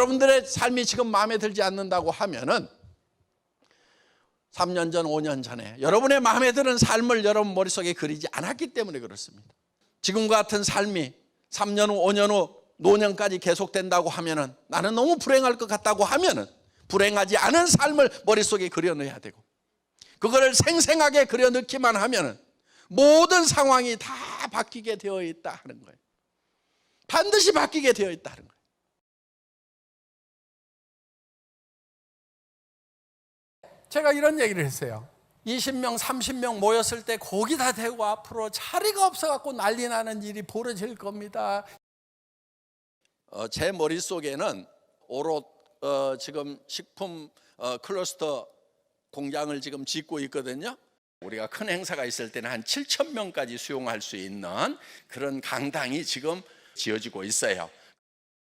여러분들의 삶이 지금 마음에 들지 않는다고 하면은 3년 전, 5년 전에 여러분의 마음에 드는 삶을 여러분 머릿속에 그리지 않았기 때문에 그렇습니다. 지금과 같은 삶이 3년 후, 5년 후, 노년까지 계속된다고 하면은 나는 너무 불행할 것 같다고 하면은 불행하지 않은 삶을 머릿속에 그려넣어야 되고 그거를 생생하게 그려넣기만 하면은 모든 상황이 다 바뀌게 되어 있다 하는 거예요. 반드시 바뀌게 되어 있다 하는 거예요. 제가 이런 얘기를 했어요. 20명, 30명 모였을 때 고기 다 대고 앞으로 자리가 없어갖고 난리 나는 일이 벌어질 겁니다. 제 머릿속에는 오롯 지금 식품 클러스터 공장을 지금 짓고 있거든요. 우리가 큰 행사가 있을 때는 한 7,000명까지 수용할 수 있는 그런 강당이 지금 지어지고 있어요.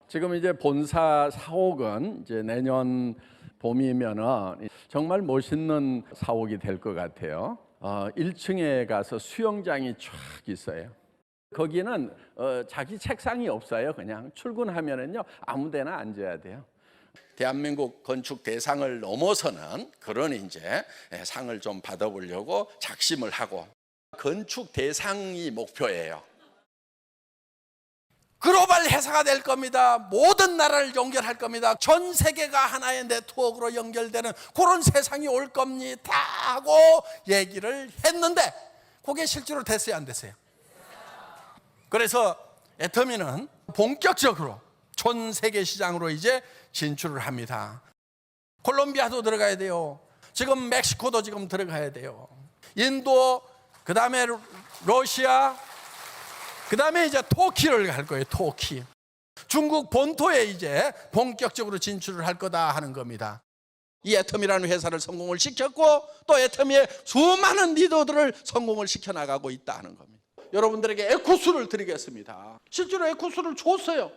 지금 이제 본사 사옥은 이제 내년 봄이면은 정말 멋있는 사옥이 될 것 같아요. 1층에 가서 수영장이 쫙 있어요. 거기는 자기 책상이 없어요. 그냥 출근하면은요 아무데나 앉아야 돼요. 대한민국 건축 대상을 넘어서는 그런 이제 상을 좀 받아보려고 작심을 하고 건축 대상이 목표예요. 글로벌 회사가 될 겁니다. 모든 나라를 연결할 겁니다. 전 세계가 하나의 네트워크로 연결되는 그런 세상이 올 겁니다 하고 얘기를 했는데 그게 실제로 됐어요, 안 됐어요? 그래서 애터미는 본격적으로 전 세계 시장으로 이제 진출을 합니다. 콜롬비아도 들어가야 돼요. 지금 멕시코도 지금 들어가야 돼요. 인도, 그 다음에 러시아, 그 다음에 이제 터키를 갈 거예요. 터키. 중국 본토에 이제 본격적으로 진출을 할 거다 하는 겁니다. 이 애터미라는 회사를 성공을 시켰고 또 애터미의 수많은 리더들을 성공을 시켜나가고 있다 하는 겁니다. 여러분들에게 에코스를 드리겠습니다. 실제로 에코스를 줬어요.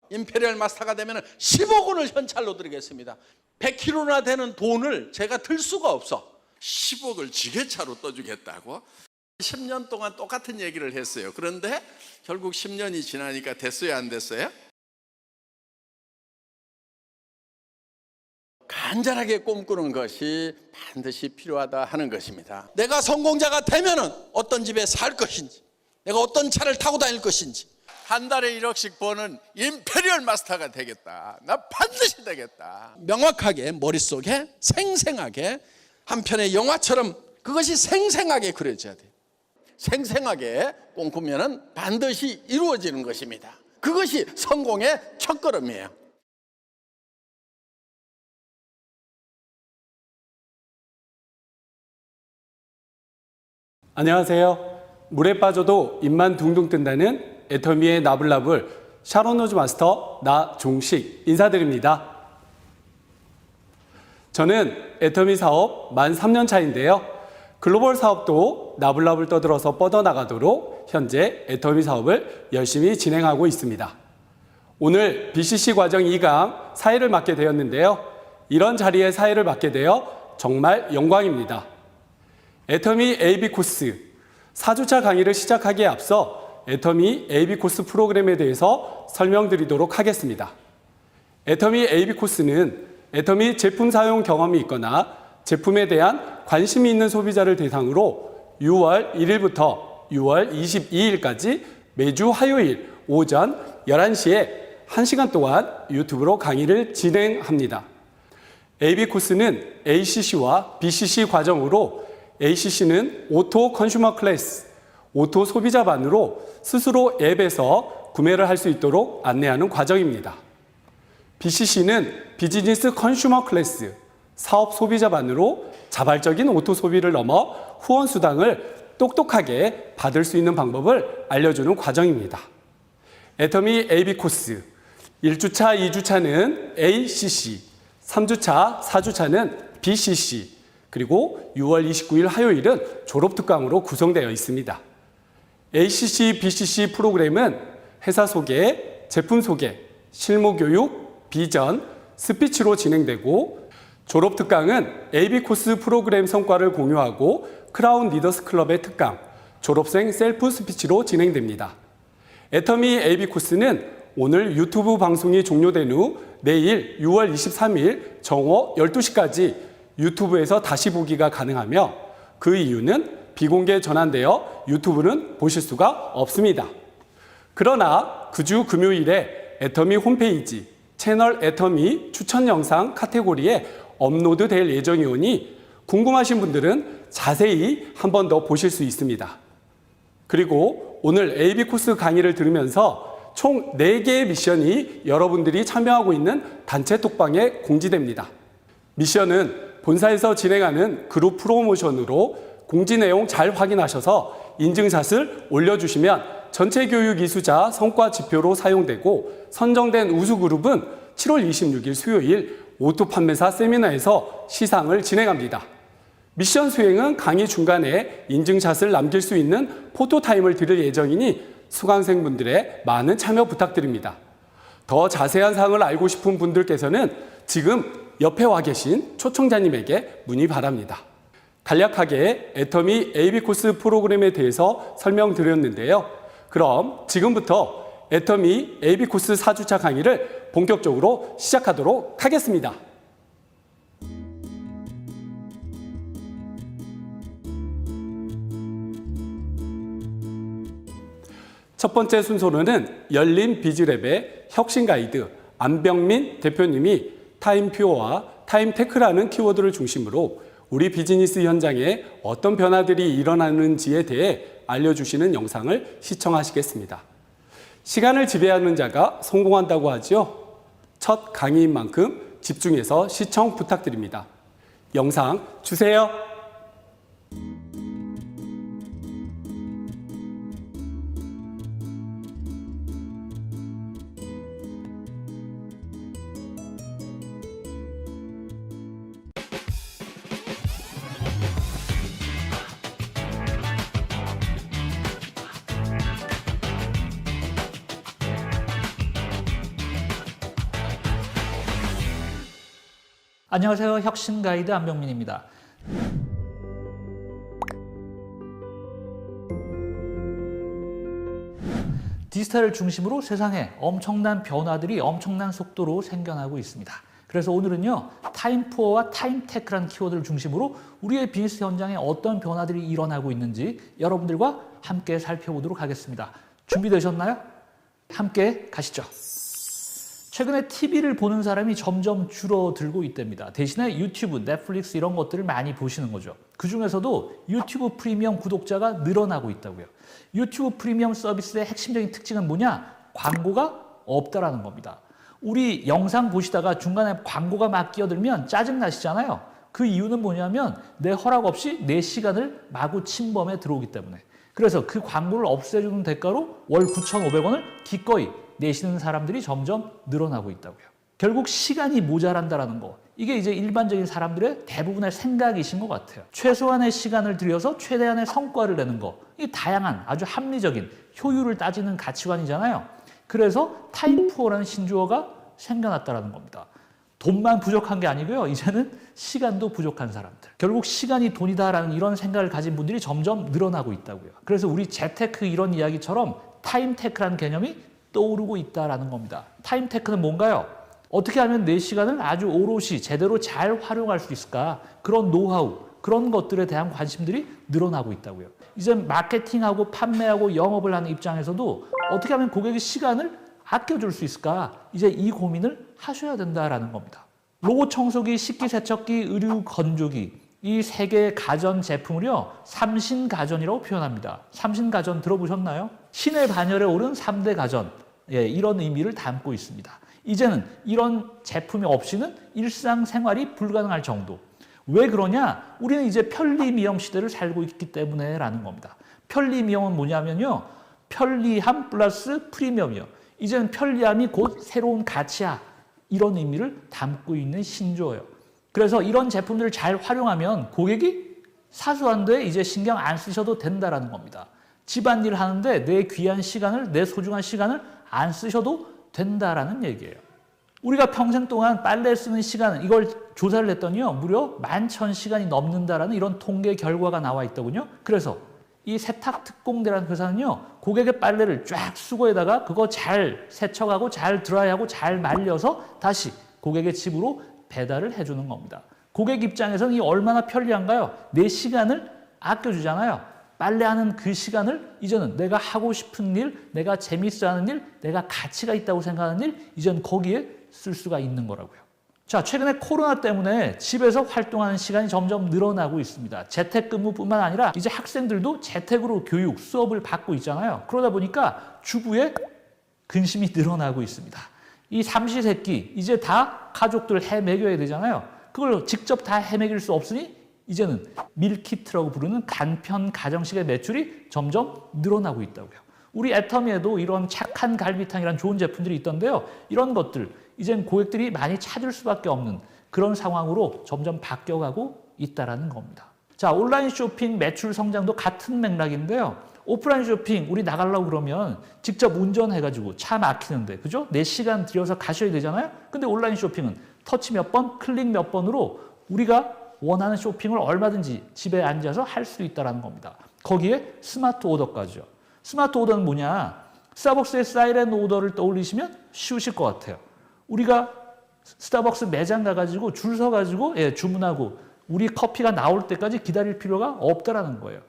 임페리얼 마스터가 되면 10억 원을 현찰로 드리겠습니다. 100kg나 되는 돈을 제가 들 수가 없어. 10억을 지게차로 떠주겠다고 10년 동안 똑같은 얘기를 했어요. 그런데 결국 10년이 지나니까 됐어요, 안 됐어요? 간절하게 꿈꾸는 것이 반드시 필요하다 하는 것입니다. 내가 성공자가 되면은 어떤 집에 살 것인지, 내가 어떤 차를 타고 다닐 것인지, 한 달에 1억씩 버는 임페리얼 마스터가 되겠다. 나 반드시 되겠다. 명확하게 머릿속에 생생하게 한 편의 영화처럼 그것이 생생하게 그려져야 돼요. 생생하게 꿈꾸면은 반드시 이루어지는 것입니다. 그것이 성공의 첫걸음이에요. 안녕하세요. 물에 빠져도 입만 둥둥 뜬다는 애터미의 나불나불 샤론 로즈 마스터 나종식 인사드립니다. 저는 애터미 사업 만 3년 차인데요. 글로벌 사업도 나불나불 떠들어서 뻗어나가도록 현재 애터미 사업을 열심히 진행하고 있습니다. 오늘 BCC 과정 2강 사회를 맡게 되었는데요. 이런 자리에 사회를 맡게 되어 정말 영광입니다. 애터미 AB 코스 4주차 강의를 시작하기에 앞서 애터미 AB 코스 프로그램에 대해서 설명드리도록 하겠습니다. 애터미 AB 코스는 애터미 제품 사용 경험이 있거나 제품에 대한 관심이 있는 소비자를 대상으로 6월 1일부터 6월 22일까지 매주 화요일 오전 11시에 1시간 동안 유튜브로 강의를 진행합니다. AB 코스는 ACC와 BCC 과정으로 ACC는 오토 컨슈머 클래스, 오토 소비자반으로 스스로 앱에서 구매를 할 수 있도록 안내하는 과정입니다. BCC는 비즈니스 컨슈머 클래스, 사업 소비자반으로 자발적인 오토 소비를 넘어 후원 수당을 똑똑하게 받을 수 있는 방법을 알려주는 과정입니다. 애터미 AB 코스 1주차, 2주차는 ACC, 3주차, 4주차는 BCC, 그리고 6월 29일 화요일은 졸업특강으로 구성되어 있습니다. ACC, BCC 프로그램은 회사 소개, 제품 소개, 실무 교육, 비전, 스피치로 진행되고 졸업특강은 AB 코스 프로그램 성과를 공유하고 크라운 리더스 클럽의 특강, 졸업생 셀프 스피치로 진행됩니다. 애터미 AB 코스는 오늘 유튜브 방송이 종료된 후 내일 6월 23일 정오 12시까지 유튜브에서 다시 보기가 가능하며 그 이유는 비공개 전환되어 유튜브는 보실 수가 없습니다. 그러나 그 주 금요일에 애터미 홈페이지 채널 애터미 추천 영상 카테고리에 업로드 될 예정이오니 궁금하신 분들은 자세히 한 번 더 보실 수 있습니다. 그리고 오늘 AB 코스 강의를 들으면서 총 4개의 미션이 여러분들이 참여하고 있는 단체 톡방에 공지됩니다. 미션은 본사에서 진행하는 그룹 프로모션으로 공지 내용 잘 확인하셔서 인증샷을 올려주시면 전체 교육 이수자 성과 지표로 사용되고 선정된 우수 그룹은 7월 26일 수요일 오토 판매사 세미나에서 시상을 진행합니다. 미션 수행은 강의 중간에 인증샷을 남길 수 있는 포토타임을 드릴 예정이니 수강생분들의 많은 참여 부탁드립니다. 더 자세한 사항을 알고 싶은 분들께서는 지금 옆에 와 계신 초청자님에게 문의 바랍니다. 간략하게 애터미 AB 코스 프로그램에 대해서 설명드렸는데요. 그럼 지금부터 애터미 AB 코스 4주차 강의를 본격적으로 시작하도록 하겠습니다. 첫 번째 순서로는 열린 비즈랩의 혁신 가이드 안병민 대표님이 타임퓨어와 타임테크라는 키워드를 중심으로 우리 비즈니스 현장에 어떤 변화들이 일어나는지에 대해 알려주시는 영상을 시청하시겠습니다. 시간을 지배하는 자가 성공한다고 하죠. 첫 강의인 만큼 집중해서 시청 부탁드립니다. 영상 주세요. 안녕하세요. 혁신 가이드 안병민입니다. 디지털을 중심으로 세상에 엄청난 변화들이 엄청난 속도로 생겨나고 있습니다. 그래서 오늘은요, 타임푸어와 타임테크라는 키워드를 중심으로 우리의 비즈니스 현장에 어떤 변화들이 일어나고 있는지 여러분들과 함께 살펴보도록 하겠습니다. 준비되셨나요? 함께 가시죠. 최근에 TV를 보는 사람이 점점 줄어들고 있답니다. 대신에 유튜브, 넷플릭스 이런 것들을 많이 보시는 거죠. 그 중에서도 유튜브 프리미엄 구독자가 늘어나고 있다고요. 유튜브 프리미엄 서비스의 핵심적인 특징은 뭐냐? 광고가 없다라는 겁니다. 우리 영상 보시다가 중간에 광고가 막 끼어들면 짜증나시잖아요. 그 이유는 뭐냐면 내 허락 없이 내 시간을 마구 침범해 들어오기 때문에. 그래서 그 광고를 없애주는 대가로 월 9,500원을 기꺼이 내시는 사람들이 점점 늘어나고 있다고요. 결국 시간이 모자란다라는 거. 이게 이제 일반적인 사람들의 대부분의 생각이신 것 같아요. 최소한의 시간을 들여서 최대한의 성과를 내는 거. 이 다양한 아주 합리적인 효율을 따지는 가치관이잖아요. 그래서 타임푸어라는 신조어가 생겨났다라는 겁니다. 돈만 부족한 게 아니고요. 이제는 시간도 부족한 사람들. 결국 시간이 돈이다라는 이런 생각을 가진 분들이 점점 늘어나고 있다고요. 그래서 우리 재테크 이런 이야기처럼 타임테크라는 개념이 떠오르고 있다라는 겁니다. 타임테크는 뭔가요? 어떻게 하면 내 시간을 아주 오롯이 제대로 잘 활용할 수 있을까? 그런 노하우, 그런 것들에 대한 관심들이 늘어나고 있다고요. 이제 마케팅하고 판매하고 영업을 하는 입장에서도 어떻게 하면 고객의 시간을 아껴줄 수 있을까? 이제 이 고민을 하셔야 된다라는 겁니다. 로봇 청소기, 식기세척기, 의류 건조기 이 세 개의 가전 제품을요, 삼신가전이라고 표현합니다. 삼신가전 들어보셨나요? 신의 반열에 오른 3대 가전, 이런 의미를 담고 있습니다. 이제는 이런 제품이 없이는 일상생활이 불가능할 정도. 왜 그러냐? 우리는 이제 편리미엄 시대를 살고 있기 때문에 라는 겁니다. 편리미엄은 뭐냐면요, 편리함 플러스 프리미엄이요. 이제는 편리함이 곧 새로운 가치야. 이런 의미를 담고 있는 신조어예요. 그래서 이런 제품들을 잘 활용하면 고객이 사소한데 이제 신경 안 쓰셔도 된다라는 겁니다. 집안일 하는데 내 귀한 시간을, 내 소중한 시간을 안 쓰셔도 된다라는 얘기예요. 우리가 평생 동안 빨래 쓰는 시간, 이걸 조사를 했더니요, 무려 11,000시간이 넘는다라는 이런 통계 결과가 나와 있더군요. 그래서 이 세탁특공대라는 회사는요, 고객의 빨래를 쫙 수거에다가 그거 잘 세척하고 잘 드라이하고 잘 말려서 다시 고객의 집으로 배달을 해주는 겁니다. 고객 입장에서는 이 얼마나 편리한가요? 내 시간을 아껴주잖아요. 빨래하는 그 시간을 이제는 내가 하고 싶은 일, 내가 재밌어하는 일, 내가 가치가 있다고 생각하는 일, 이제는 거기에 쓸 수가 있는 거라고요. 자, 최근에 코로나 때문에 집에서 활동하는 시간이 점점 늘어나고 있습니다. 재택근무뿐만 아니라 이제 학생들도 재택으로 교육, 수업을 받고 있잖아요. 그러다 보니까 주부의 근심이 늘어나고 있습니다. 이 삼시세끼 이제 다 가족들 헤매겨야 되잖아요. 그걸 직접 다 헤매길 수 없으니 이제는 밀키트라고 부르는 간편 가정식의 매출이 점점 늘어나고 있다고요. 우리 애터미에도 이런 착한 갈비탕이란 좋은 제품들이 있던데요. 이런 것들 이젠 고객들이 많이 찾을 수밖에 없는 그런 상황으로 점점 바뀌어가고 있다는 겁니다. 자, 온라인 쇼핑 매출 성장도 같은 맥락인데요. 오프라인 쇼핑 우리 나가려고 그러면 직접 운전해가지고 차 막히는데, 그죠? 4시간 들여서 가셔야 되잖아요. 근데 온라인 쇼핑은 터치 몇 번, 클릭 몇 번으로 우리가 원하는 쇼핑을 얼마든지 집에 앉아서 할 수 있다는 겁니다. 거기에 스마트 오더까지요. 스마트 오더는 뭐냐? 스타벅스의 사이렌 오더를 떠올리시면 쉬우실 것 같아요. 우리가 스타벅스 매장 가가지고 줄 서가지고 주문하고 우리 커피가 나올 때까지 기다릴 필요가 없다라는 거예요.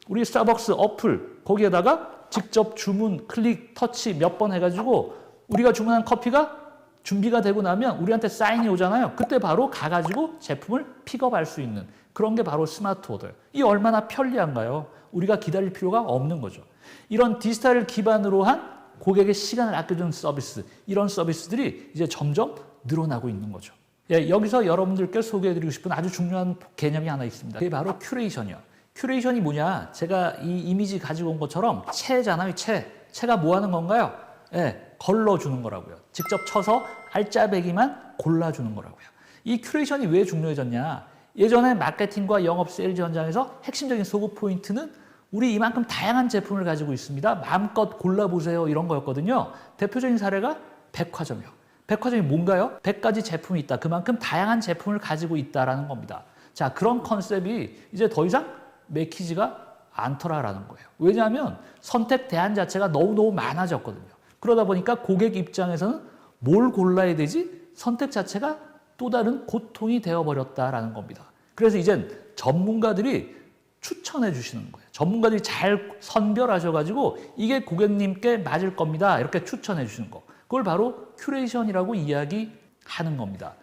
우리 스타벅스 어플 거기에다가 직접 주문, 클릭, 터치 몇 번 해가지고 우리가 주문한 커피가 준비가 되고 나면 우리한테 사인이 오잖아요. 그때 바로 가가지고 제품을 픽업할 수 있는 그런 게 바로 스마트 오더예요. 이 얼마나 편리한가요? 우리가 기다릴 필요가 없는 거죠. 이런 디지털을 기반으로 한 고객의 시간을 아껴주는 서비스, 이런 서비스들이 이제 점점 늘어나고 있는 거죠. 예, 여기서 여러분들께 소개해드리고 싶은 아주 중요한 개념이 하나 있습니다. 그게 바로 큐레이션이요. 큐레이션이 뭐냐? 제가 이 이미지 가지고 온 것처럼 채잖아요, 채. 채가 뭐 하는 건가요? 예, 걸러주는 거라고요. 직접 쳐서 알짜배기만 골라주는 거라고요. 이 큐레이션이 왜 중요해졌냐? 예전에 마케팅과 영업 세일즈 현장에서 핵심적인 소구 포인트는 우리 이만큼 다양한 제품을 가지고 있습니다. 마음껏 골라보세요. 이런 거였거든요. 대표적인 사례가 백화점이요. 백화점이 뭔가요? 100가지 제품이 있다. 그만큼 다양한 제품을 가지고 있다라는 겁니다. 자, 그런 컨셉이 이제 더 이상 맥히지가 않더라라는 거예요. 왜냐하면 선택 대안 자체가 너무너무 많아졌거든요. 그러다 보니까 고객 입장에서는 뭘 골라야 되지? 선택 자체가 또 다른 고통이 되어버렸다라는 겁니다. 그래서 이젠 전문가들이 추천해 주시는 거예요. 전문가들이 잘 선별하셔가지고 이게 고객님께 맞을 겁니다. 이렇게 추천해 주시는 거. 그걸 바로 큐레이션이라고 이야기하는 겁니다.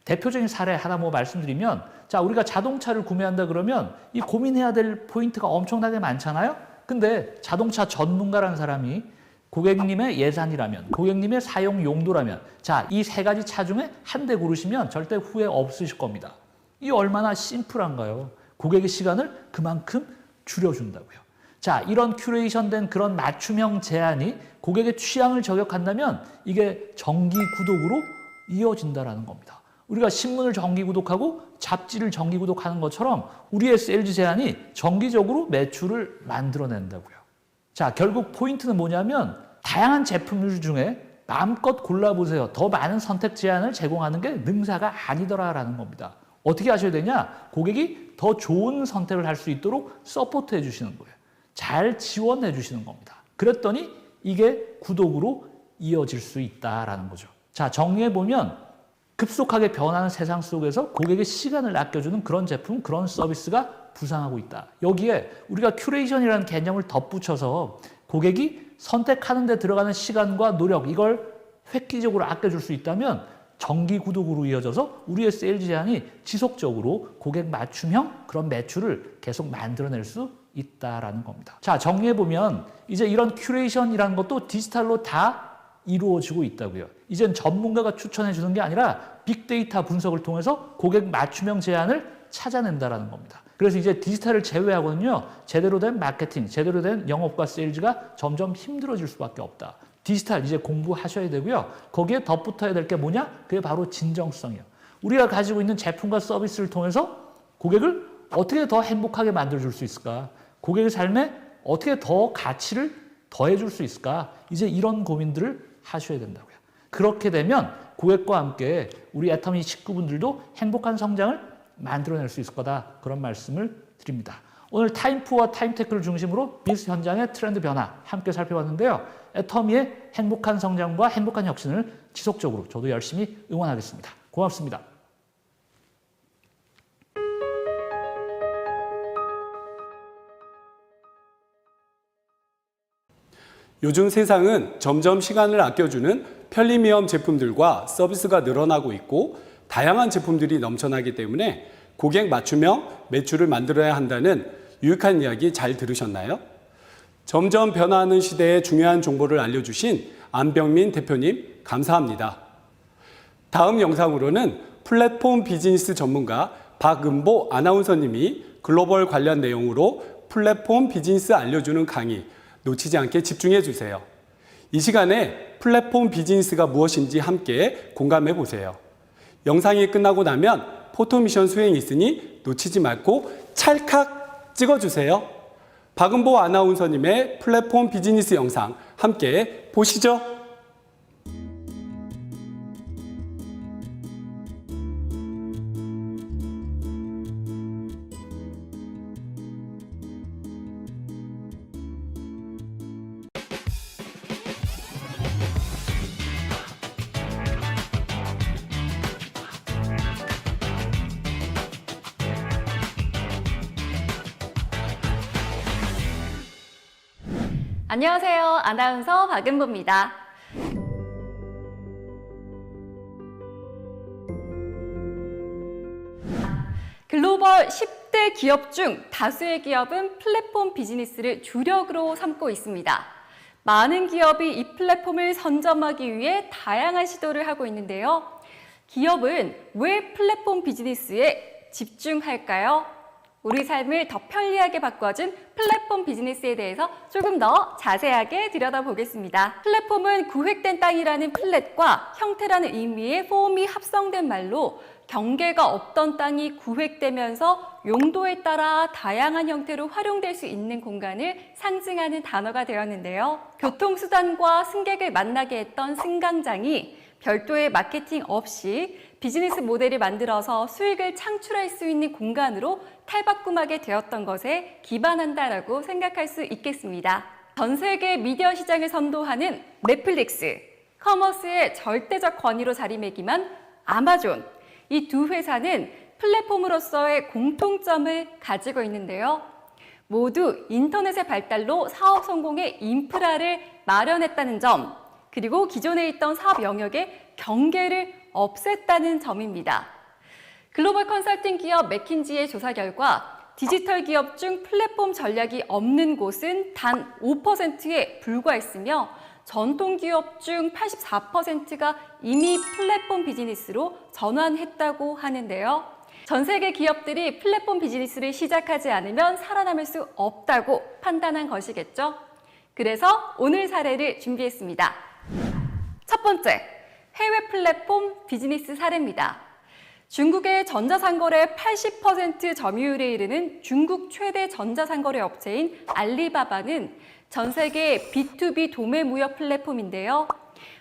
대표적인 사례 하나 말씀드리면, 자, 우리가 자동차를 구매한다 그러면 이 고민해야 될 포인트가 엄청나게 많잖아요. 근데 자동차 전문가라는 사람이 고객님의 예산이라면, 고객님의 사용 용도라면, 자, 이 3가지 차 중에 한 대 고르시면 절대 후회 없으실 겁니다. 이 얼마나 심플한가요? 고객의 시간을 그만큼 줄여준다고요. 자, 이런 큐레이션된 그런 맞춤형 제안이 고객의 취향을 저격한다면 이게 정기 구독으로 이어진다라는 겁니다. 우리가 신문을 정기 구독하고 잡지를 정기 구독하는 것처럼 우리의 세일즈 제안이 정기적으로 매출을 만들어낸다고요. 자, 결국 포인트는 뭐냐면 다양한 제품들 중에 마음껏 골라보세요. 더 많은 선택 제안을 제공하는 게 능사가 아니더라라는 겁니다. 어떻게 하셔야 되냐? 고객이 더 좋은 선택을 할 수 있도록 서포트해 주시는 거예요. 잘 지원해 주시는 겁니다. 그랬더니 이게 구독으로 이어질 수 있다라는 거죠. 자, 정리해 보면 급속하게 변하는 세상 속에서 고객의 시간을 아껴주는 그런 제품, 그런 서비스가 부상하고 있다. 여기에 우리가 큐레이션이라는 개념을 덧붙여서 고객이 선택하는 데 들어가는 시간과 노력, 이걸 획기적으로 아껴줄 수 있다면 정기 구독으로 이어져서 우리의 세일즈 제안이 지속적으로 고객 맞춤형 그런 매출을 계속 만들어낼 수 있다라는 겁니다. 자, 정리해보면 이제 이런 큐레이션이라는 것도 디지털로 다 이루어지고 있다고요. 이젠 전문가가 추천해 주는 게 아니라 빅데이터 분석을 통해서 고객 맞춤형 제안을 찾아낸다라는 겁니다. 그래서 이제 디지털을 제외하고는요, 제대로 된 마케팅, 제대로 된 영업과 세일즈가 점점 힘들어질 수밖에 없다. 디지털 이제 공부하셔야 되고요. 거기에 덧붙어야 될 게 뭐냐? 그게 바로 진정성이에요. 우리가 가지고 있는 제품과 서비스를 통해서 고객을 어떻게 더 행복하게 만들어줄 수 있을까? 고객의 삶에 어떻게 더 가치를 더해줄 수 있을까? 이제 이런 고민들을 하셔야 된다고요. 그렇게 되면 고객과 함께 우리 애터미 식구분들도 행복한 성장을 만들어낼 수 있을 거다. 그런 말씀을 드립니다. 오늘 타임푸어와 타임테크를 중심으로 비즈니스 현장의 트렌드 변화 함께 살펴봤는데요. 애터미의 행복한 성장과 행복한 혁신을 지속적으로 저도 열심히 응원하겠습니다. 고맙습니다. 요즘 세상은 점점 시간을 아껴주는 편리미엄 제품들과 서비스가 늘어나고 있고 다양한 제품들이 넘쳐나기 때문에 고객 맞춤형 매출을 만들어야 한다는 유익한 이야기 잘 들으셨나요? 점점 변화하는 시대에 중요한 정보를 알려주신 안병민 대표님 감사합니다. 다음 영상으로는 플랫폼 비즈니스 전문가 박은보 아나운서님이 글로벌 관련 내용으로 플랫폼 비즈니스 알려주는 강의 놓치지 않게 집중해 주세요. 이 시간에 플랫폼 비즈니스가 무엇인지 함께 공감해 보세요. 영상이 끝나고 나면 포토미션 수행이 있으니 놓치지 말고 찰칵 찍어주세요. 박은보 아나운서님의 플랫폼 비즈니스 영상 함께 보시죠. 안녕하세요. 아나운서 박은보입니다. 글로벌 10대 기업 중 다수의 기업은 플랫폼 비즈니스를 주력으로 삼고 있습니다. 많은 기업이 이 플랫폼을 선점하기 위해 다양한 시도를 하고 있는데요. 기업은 왜 플랫폼 비즈니스에 집중할까요? 우리 삶을 더 편리하게 바꿔준 플랫폼 비즈니스에 대해서 조금 더 자세하게 들여다보겠습니다. 플랫폼은 구획된 땅이라는 플랫과 형태라는 의미의 폼이 합성된 말로 경계가 없던 땅이 구획되면서 용도에 따라 다양한 형태로 활용될 수 있는 공간을 상징하는 단어가 되었는데요. 교통수단과 승객을 만나게 했던 승강장이 별도의 마케팅 없이 비즈니스 모델을 만들어서 수익을 창출할 수 있는 공간으로 탈바꿈하게 되었던 것에 기반한다라고 생각할 수 있겠습니다. 전 세계 미디어 시장을 선도하는 넷플릭스, 커머스의 절대적 권위로 자리매김한 아마존, 이 두 회사는 플랫폼으로서의 공통점을 가지고 있는데요. 모두 인터넷의 발달로 사업 성공의 인프라를 마련했다는 점, 그리고 기존에 있던 사업 영역의 경계를 없앴다는 점입니다. 글로벌 컨설팅 기업 맥킨지의 조사 결과 디지털 기업 중 플랫폼 전략이 없는 곳은 단 5%에 불과했으며 전통 기업 중 84%가 이미 플랫폼 비즈니스로 전환했다고 하는데요. 전 세계 기업들이 플랫폼 비즈니스를 시작하지 않으면 살아남을 수 없다고 판단한 것이겠죠. 그래서 오늘 사례를 준비했습니다. 첫 번째, 해외 플랫폼 비즈니스 사례입니다. 중국의 전자상거래 80% 점유율에 이르는 중국 최대 전자상거래 업체인 알리바바는 전 세계 B2B 도매 무역 플랫폼인데요.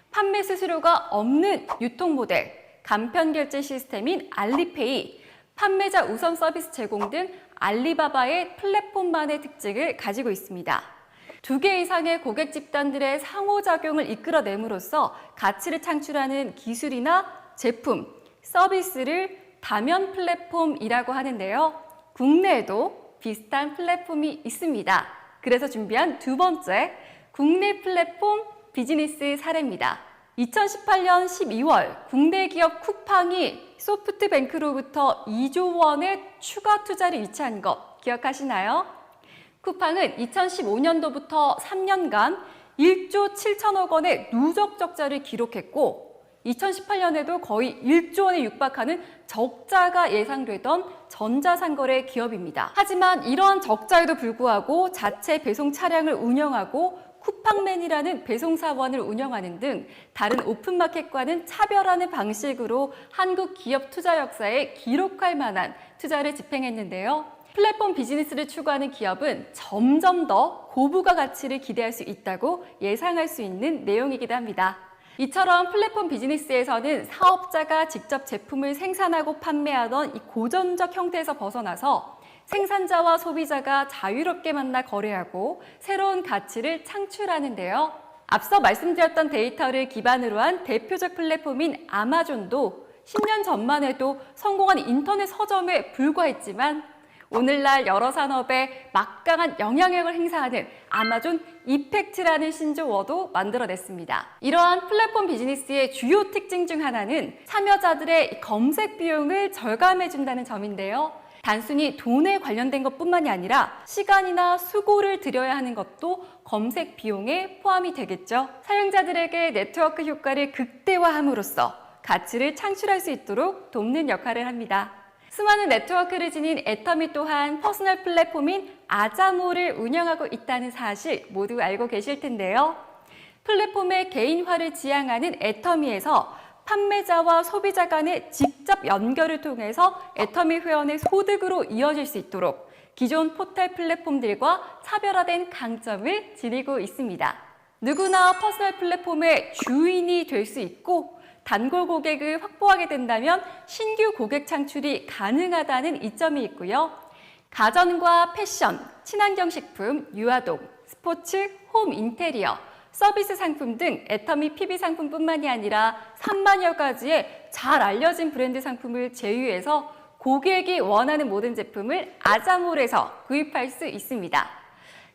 판매 수수료가 없는 유통 모델, 간편 결제 시스템인 알리페이, 판매자 우선 서비스 제공 등 알리바바의 플랫폼만의 특징을 가지고 있습니다. 2개 이상의 고객 집단들의 상호작용을 이끌어냄으로써 가치를 창출하는 기술이나 제품, 서비스를 다면 플랫폼이라고 하는데요. 국내에도 비슷한 플랫폼이 있습니다. 그래서 준비한 두 번째 국내 플랫폼 비즈니스 사례입니다. 2018년 12월 국내 기업 쿠팡이 소프트뱅크로부터 2조 원의 추가 투자를 유치한 것 기억하시나요? 쿠팡은 2015년도부터 3년간 1조 7천억 원의 누적 적자를 기록했고 2018년에도 거의 1조 원에 육박하는 적자가 예상되던 전자상거래 기업입니다. 하지만 이러한 적자에도 불구하고 자체 배송 차량을 운영하고 쿠팡맨이라는 배송사원을 운영하는 등 다른 오픈마켓과는 차별하는 방식으로 한국 기업 투자 역사에 기록할 만한 투자를 집행했는데요. 플랫폼 비즈니스를 추구하는 기업은 점점 더 고부가 가치를 기대할 수 있다고 예상할 수 있는 내용이기도 합니다. 이처럼 플랫폼 비즈니스에서는 사업자가 직접 제품을 생산하고 판매하던 이 고전적 형태에서 벗어나서 생산자와 소비자가 자유롭게 만나 거래하고 새로운 가치를 창출하는데요. 앞서 말씀드렸던 데이터를 기반으로 한 대표적 플랫폼인 아마존도 10년 전만 해도 성공한 인터넷 서점에 불과했지만 오늘날 여러 산업에 막강한 영향력을 행사하는 아마존 이펙트라는 신조어도 만들어냈습니다. 이러한 플랫폼 비즈니스의 주요 특징 중 하나는 참여자들의 검색 비용을 절감해준다는 점인데요. 단순히 돈에 관련된 것뿐만이 아니라 시간이나 수고를 들여야 하는 것도 검색 비용에 포함이 되겠죠. 사용자들에게 네트워크 효과를 극대화함으로써 가치를 창출할 수 있도록 돕는 역할을 합니다. 수많은 네트워크를 지닌 애터미 또한 퍼스널 플랫폼인 아자모를 운영하고 있다는 사실 모두 알고 계실 텐데요. 플랫폼의 개인화를 지향하는 애터미에서 판매자와 소비자 간의 직접 연결을 통해서 애터미 회원의 소득으로 이어질 수 있도록 기존 포털 플랫폼들과 차별화된 강점을 지니고 있습니다. 누구나 퍼스널 플랫폼의 주인이 될 수 있고 단골 고객을 확보하게 된다면 신규 고객 창출이 가능하다는 이점이 있고요. 가전과 패션, 친환경 식품, 유아동, 스포츠, 홈 인테리어, 서비스 상품 등 애터미 PB 상품뿐만이 아니라 3만여 가지의 잘 알려진 브랜드 상품을 제휴해서 고객이 원하는 모든 제품을 아자몰에서 구입할 수 있습니다.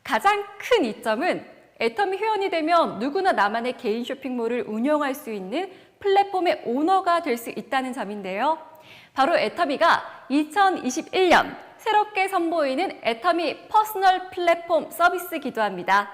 가장 큰 이점은 애터미 회원이 되면 누구나 나만의 개인 쇼핑몰을 운영할 수 있는 플랫폼의 오너가 될 수 있다는 점인데요. 바로 애터미가 2021년 새롭게 선보이는 애터미 퍼스널 플랫폼 서비스이기도 합니다.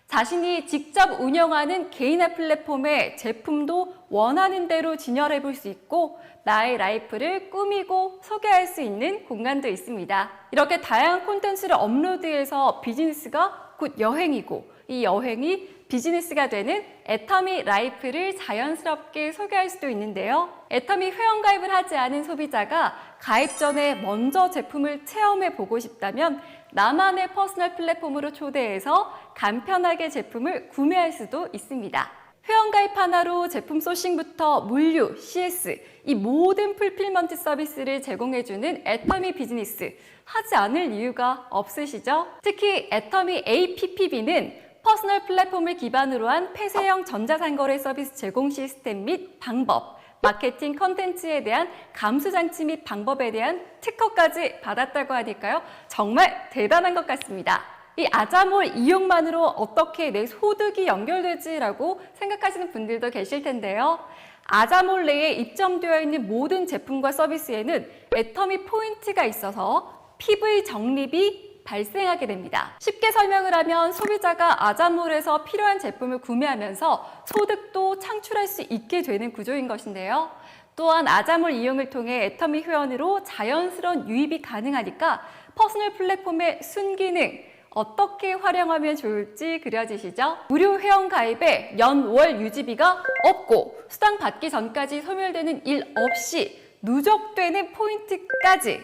자신이 직접 운영하는 개인화 플랫폼의 제품도 원하는 대로 진열해 볼 수 있고 나의 라이프를 꾸미고 소개할 수 있는 공간도 있습니다. 이렇게 다양한 콘텐츠를 업로드해서 비즈니스가 곧 여행이고 이 여행이 비즈니스가 되는 애터미 라이프를 자연스럽게 소개할 수도 있는데요. 애터미 회원가입을 하지 않은 소비자가 가입 전에 먼저 제품을 체험해 보고 싶다면 나만의 퍼스널 플랫폼으로 초대해서 간편하게 제품을 구매할 수도 있습니다. 회원가입 하나로 제품 소싱부터 물류, CS, 이 모든 풀필먼트 서비스를 제공해주는 애터미 비즈니스, 하지 않을 이유가 없으시죠? 특히 애터미 APPB는 퍼스널 플랫폼을 기반으로 한 폐쇄형 전자상거래 서비스 제공 시스템 및 방법, 마케팅 컨텐츠에 대한 감수장치 및 방법에 대한 특허까지 받았다고 하니까요. 정말 대단한 것 같습니다. 이 아자몰 이용만으로 어떻게 내 소득이 연결되지라고 생각하시는 분들도 계실 텐데요. 아자몰 내에 입점되어 있는 모든 제품과 서비스에는 애터미 포인트가 있어서 PV 적립이 발생하게 됩니다. 쉽게 설명을 하면 소비자가 아자몰에서 필요한 제품을 구매하면서 소득도 창출할 수 있게 되는 구조인 것인데요. 또한 아자몰 이용을 통해 애터미 회원으로 자연스러운 유입이 가능하니까 퍼스널 플랫폼의 순기능 어떻게 활용하면 좋을지 그려지시죠? 무료 회원 가입에 연/월 유지비가 없고 수당 받기 전까지 소멸되는 일 없이 누적되는 포인트까지.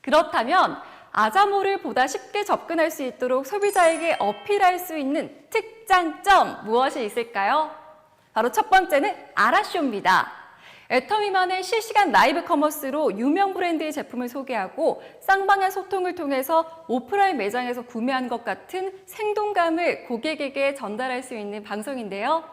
그렇다면 아자몰을 보다 쉽게 접근할 수 있도록 소비자에게 어필할 수 있는 특장점 무엇이 있을까요? 바로 첫 번째는 아라쇼입니다. 애터미만의 실시간 라이브 커머스로 유명 브랜드의 제품을 소개하고 쌍방향 소통을 통해서 오프라인 매장에서 구매한 것 같은 생동감을 고객에게 전달할 수 있는 방송인데요.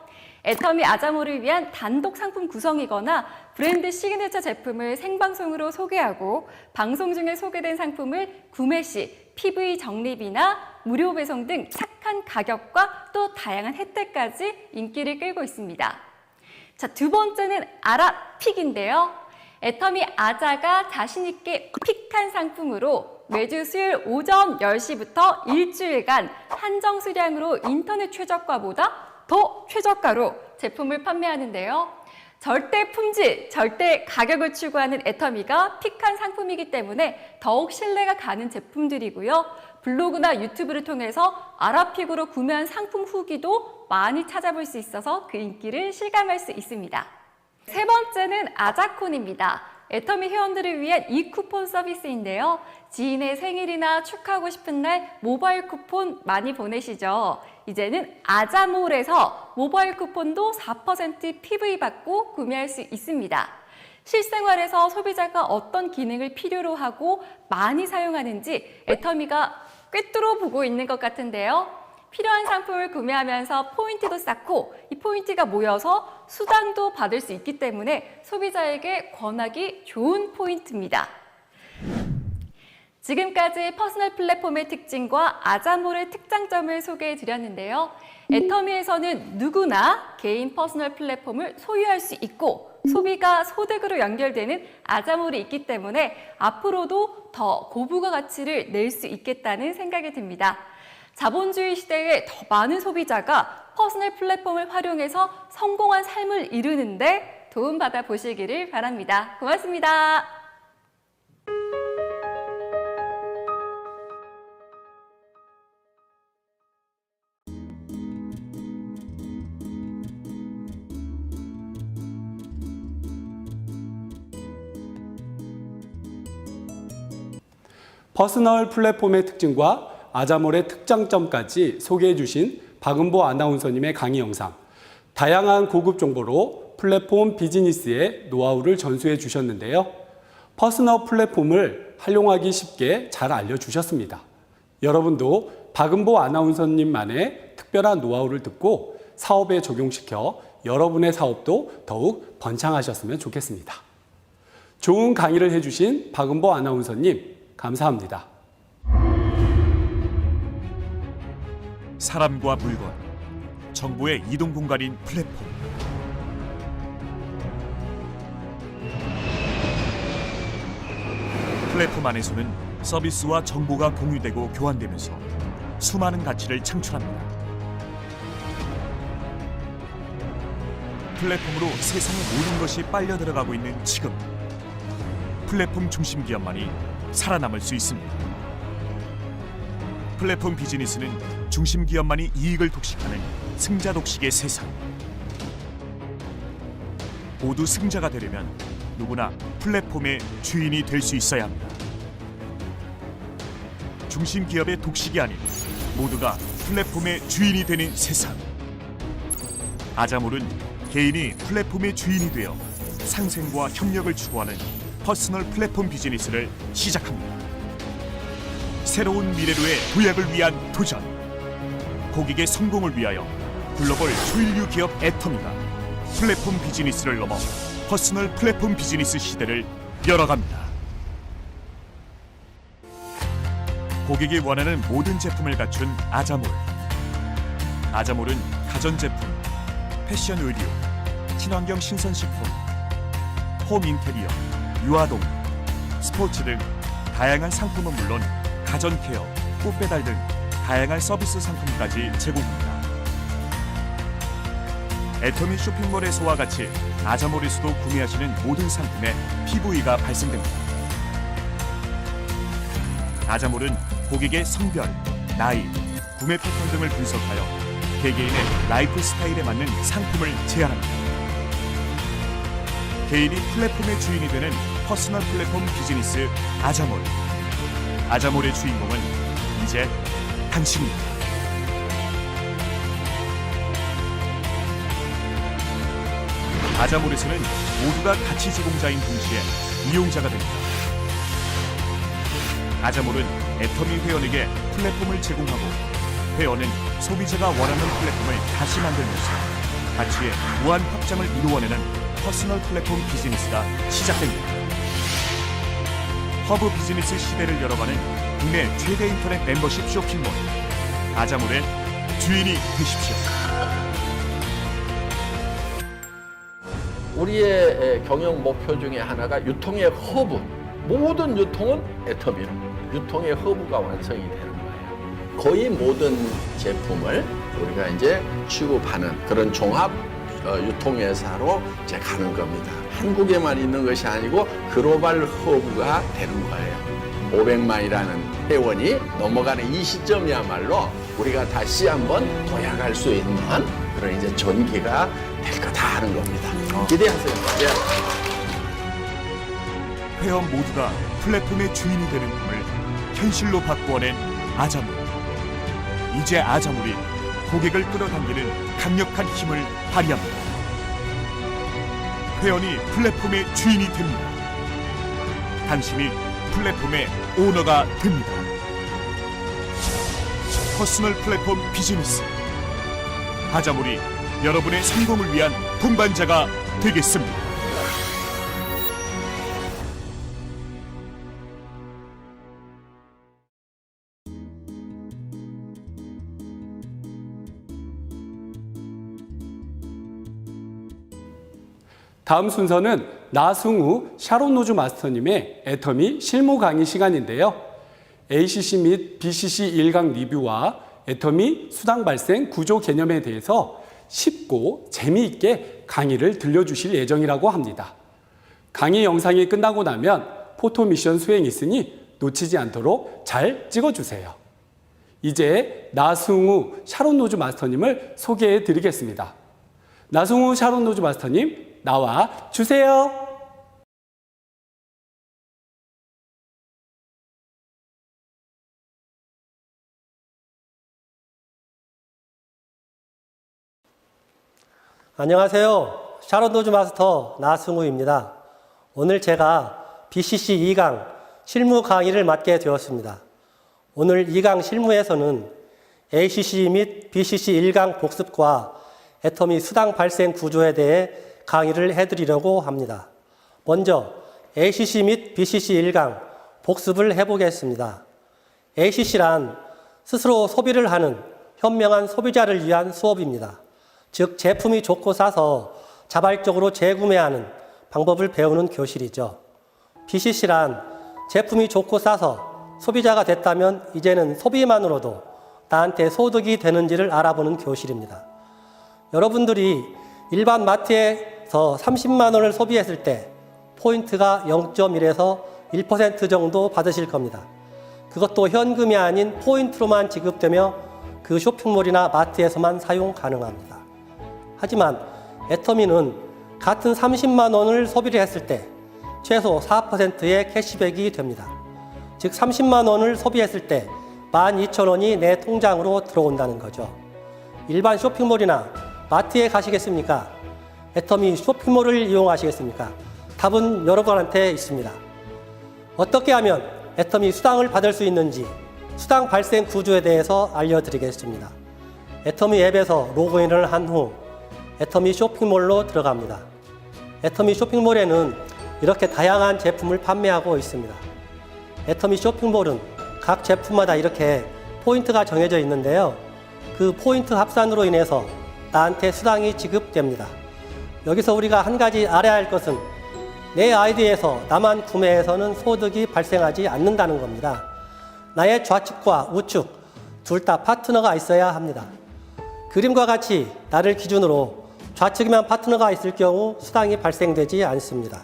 애터미 아자몰을 위한 단독 상품 구성이거나 브랜드 시그니처 제품을 생방송으로 소개하고 방송 중에 소개된 상품을 구매 시 PV 적립이나 무료 배송 등 착한 가격과 또 다양한 혜택까지 인기를 끌고 있습니다. 자, 두 번째는 아라픽인데요. 애터미 아자가 자신있게 픽한 상품으로 매주 수요일 오전 10시부터 일주일간 한정 수량으로 인터넷 최저가보다 더 최저가로 제품을 판매하는데요. 절대 품질, 절대 가격을 추구하는 애터미가 픽한 상품이기 때문에 더욱 신뢰가 가는 제품들이고요. 블로그나 유튜브를 통해서 아라픽으로 구매한 상품 후기도 많이 찾아볼 수 있어서 그 인기를 실감할 수 있습니다. 세 번째는 아자콘입니다. 애터미 회원들을 위한 e-쿠폰 서비스인데요. 지인의 생일이나 축하하고 싶은 날 모바일 쿠폰 많이 보내시죠? 이제는 아자몰에서 모바일 쿠폰도 4% PV 받고 구매할 수 있습니다. 실생활에서 소비자가 어떤 기능을 필요로 하고 많이 사용하는지 애터미가 꿰뚫어 보고 있는 것 같은데요. 필요한 상품을 구매하면서 포인트도 쌓고 이 포인트가 모여서 수당도 받을 수 있기 때문에 소비자에게 권하기 좋은 포인트입니다. 지금까지 퍼스널 플랫폼의 특징과 아자몰의 특장점을 소개해 드렸는데요. 애터미에서는 누구나 개인 퍼스널 플랫폼을 소유할 수 있고 소비가 소득으로 연결되는 아자몰이 있기 때문에 앞으로도 더 고부가 가치를 낼 수 있겠다는 생각이 듭니다. 자본주의 시대에 더 많은 소비자가 퍼스널 플랫폼을 활용해서 성공한 삶을 이루는데 도움받아 보시기를 바랍니다. 고맙습니다. 퍼스널 플랫폼의 특징과 아자몰의 특장점까지 소개해 주신 박은보 아나운서님의 강의 영상, 다양한 고급 정보로 플랫폼 비즈니스의 노하우를 전수해 주셨는데요. 퍼스널 플랫폼을 활용하기 쉽게 잘 알려주셨습니다. 여러분도 박은보 아나운서님만의 특별한 노하우를 듣고 사업에 적용시켜 여러분의 사업도 더욱 번창하셨으면 좋겠습니다. 좋은 강의를 해주신 박은보 아나운서님, 감사합니다. 사람과 물건, 정보의 이동 공간인 플랫폼. 플랫폼 안에서는 서비스와 정보가 공유되고 교환되면서 수많은 가치를 창출합니다. 플랫폼으로 세상의 모든 것이 빨려 들어가고 있는 지금, 플랫폼 중심 기업만이 살아남을 수 있습니다. 플랫폼 비즈니스는 중심 기업만이 이익을 독식하는 승자 독식의 세상. 모두 승자가 되려면 누구나 플랫폼의 주인이 될 수 있어야 합니다. 중심 기업의 독식이 아닌 모두가 플랫폼의 주인이 되는 세상. 아자몰은 개인이 플랫폼의 주인이 되어 상생과 협력을 추구하는 퍼스널 플랫폼 비즈니스를 시작합니다. 새로운 미래로의 도약을 위한 도전. 고객의 성공을 위하여 글로벌 초일류 기업 애터미가 플랫폼 비즈니스를 넘어 퍼스널 플랫폼 비즈니스 시대를 열어갑니다. 고객이 원하는 모든 제품을 갖춘 아자몰. 아자몰은 가전제품, 패션 의류, 친환경 신선식품, 홈 인테리어, 유아동, 스포츠 등 다양한 상품은 물론 가전 케어, 꽃배달 등 다양한 서비스 상품까지 제공합니다. 애터미 쇼핑몰에서와 같이 아자몰에서도 구매하시는 모든 상품에 PV가 발생됩니다. 아자몰은 고객의 성별, 나이, 구매 패턴 등을 분석하여 개개인의 라이프 스타일에 맞는 상품을 제안합니다. 개인이 플랫폼의 주인이 되는 퍼스널 플랫폼 비즈니스 아자몰. 아자몰의 주인공은 이제 당신입니다. 아자몰에서는 모두가 가치 제공자인 동시에 이용자가 됩니다. 아자몰은 애터미 회원에게 플랫폼을 제공하고 회원은 소비자가 원하는 플랫폼을 다시 만들면서 가치의 무한 확장을 이루어내는 퍼스널 플랫폼 비즈니스가 시작됩니다. 허브 비즈니스 시대를 열어가는 국내 최대 인터넷 멤버십 쇼핑몰 아자몰의 주인이 되십시오. 우리의 경영 목표 중에 하나가 유통의 허브. 모든 유통은 애터미로 유통의 허브가 완성이 되는 거예요. 거의 모든 제품을 우리가 이제 취급하는 그런 종합 유통회사로 이제 가는 겁니다. 한국에만 있는 것이 아니고 글로벌 허브가 되는 거예요. 500만이라는 회원이 넘어가는 이 시점이야말로 우리가 다시 한번 도약할 수 있는 그런 이제 전기가 될 거다 하는 겁니다. 기대하세요. 회원 모두가 플랫폼의 주인이 되는 꿈을 현실로 바꾸어낸 아자몰. 이제 아자몰이 고객을 끌어당기는 강력한 힘을 발휘합니다. 회원이 플랫폼의 주인이 됩니다. 당신이 플랫폼의 오너가 됩니다. 퍼스널 플랫폼 비즈니스. 하자몰이 여러분의 성공을 위한 동반자가 되겠습니다. 다음 순서는 나승우 샤론 노즈 마스터님의 애터미 실무 강의 시간인데요. ACC 및 BCC 1강 리뷰와 애터미 수당 발생 구조 개념에 대해서 쉽고 재미있게 강의를 들려주실 예정이라고 합니다. 강의 영상이 끝나고 나면 포토 미션 수행이 있으니 놓치지 않도록 잘 찍어주세요. 이제 나승우 샤론 노즈 마스터님을 소개해 드리겠습니다. 나승우 샤론 노즈 마스터님, 나와 주세요. 안녕하세요. 샤론 노즈 마스터 나승우입니다. 오늘 제가 BCC 2강 실무 강의를 맡게 되었습니다. 오늘 2강 실무에서는 ACC 및 BCC 1강 복습과 애터미 수당 발생 구조에 대해 강의를 해드리려고 합니다. 먼저 ACC 및 BCC 1강 복습을 해보겠습니다. ACC란 스스로 소비를 하는 현명한 소비자를 위한 수업입니다. 즉 제품이 좋고 싸서 자발적으로 재구매하는 방법을 배우는 교실이죠. BCC란 제품이 좋고 싸서 소비자가 됐다면 이제는 소비만으로도 나한테 소득이 되는지를 알아보는 교실입니다. 여러분들이 일반 마트에서 30만 원을 소비했을 때 포인트가 0.1에서 1% 정도 받으실 겁니다. 그것도 현금이 아닌 포인트로만 지급되며 그 쇼핑몰이나 마트에서만 사용 가능합니다. 하지만 애터미는 같은 30만 원을 소비를 했을 때 최소 4%의 캐시백이 됩니다. 즉 30만 원을 소비했을 때 12,000원이 내 통장으로 들어온다는 거죠. 일반 쇼핑몰이나 마트에 가시겠습니까? 애터미 쇼핑몰을 이용하시겠습니까? 답은 여러분한테 있습니다. 어떻게 하면 애터미 수당을 받을 수 있는지 수당 발생 구조에 대해서 알려드리겠습니다. 애터미 앱에서 로그인을 한 후 애터미 쇼핑몰로 들어갑니다. 애터미 쇼핑몰에는 이렇게 다양한 제품을 판매하고 있습니다. 애터미 쇼핑몰은 각 제품마다 이렇게 포인트가 정해져 있는데요. 그 포인트 합산으로 인해서 나한테 수당이 지급됩니다. 여기서 우리가 한 가지 알아야 할 것은 내 아이디에서 나만 구매해서는 소득이 발생하지 않는다는 겁니다. 나의 좌측과 우측 둘 다 파트너가 있어야 합니다. 그림과 같이 나를 기준으로 좌측에만 파트너가 있을 경우 수당이 발생되지 않습니다.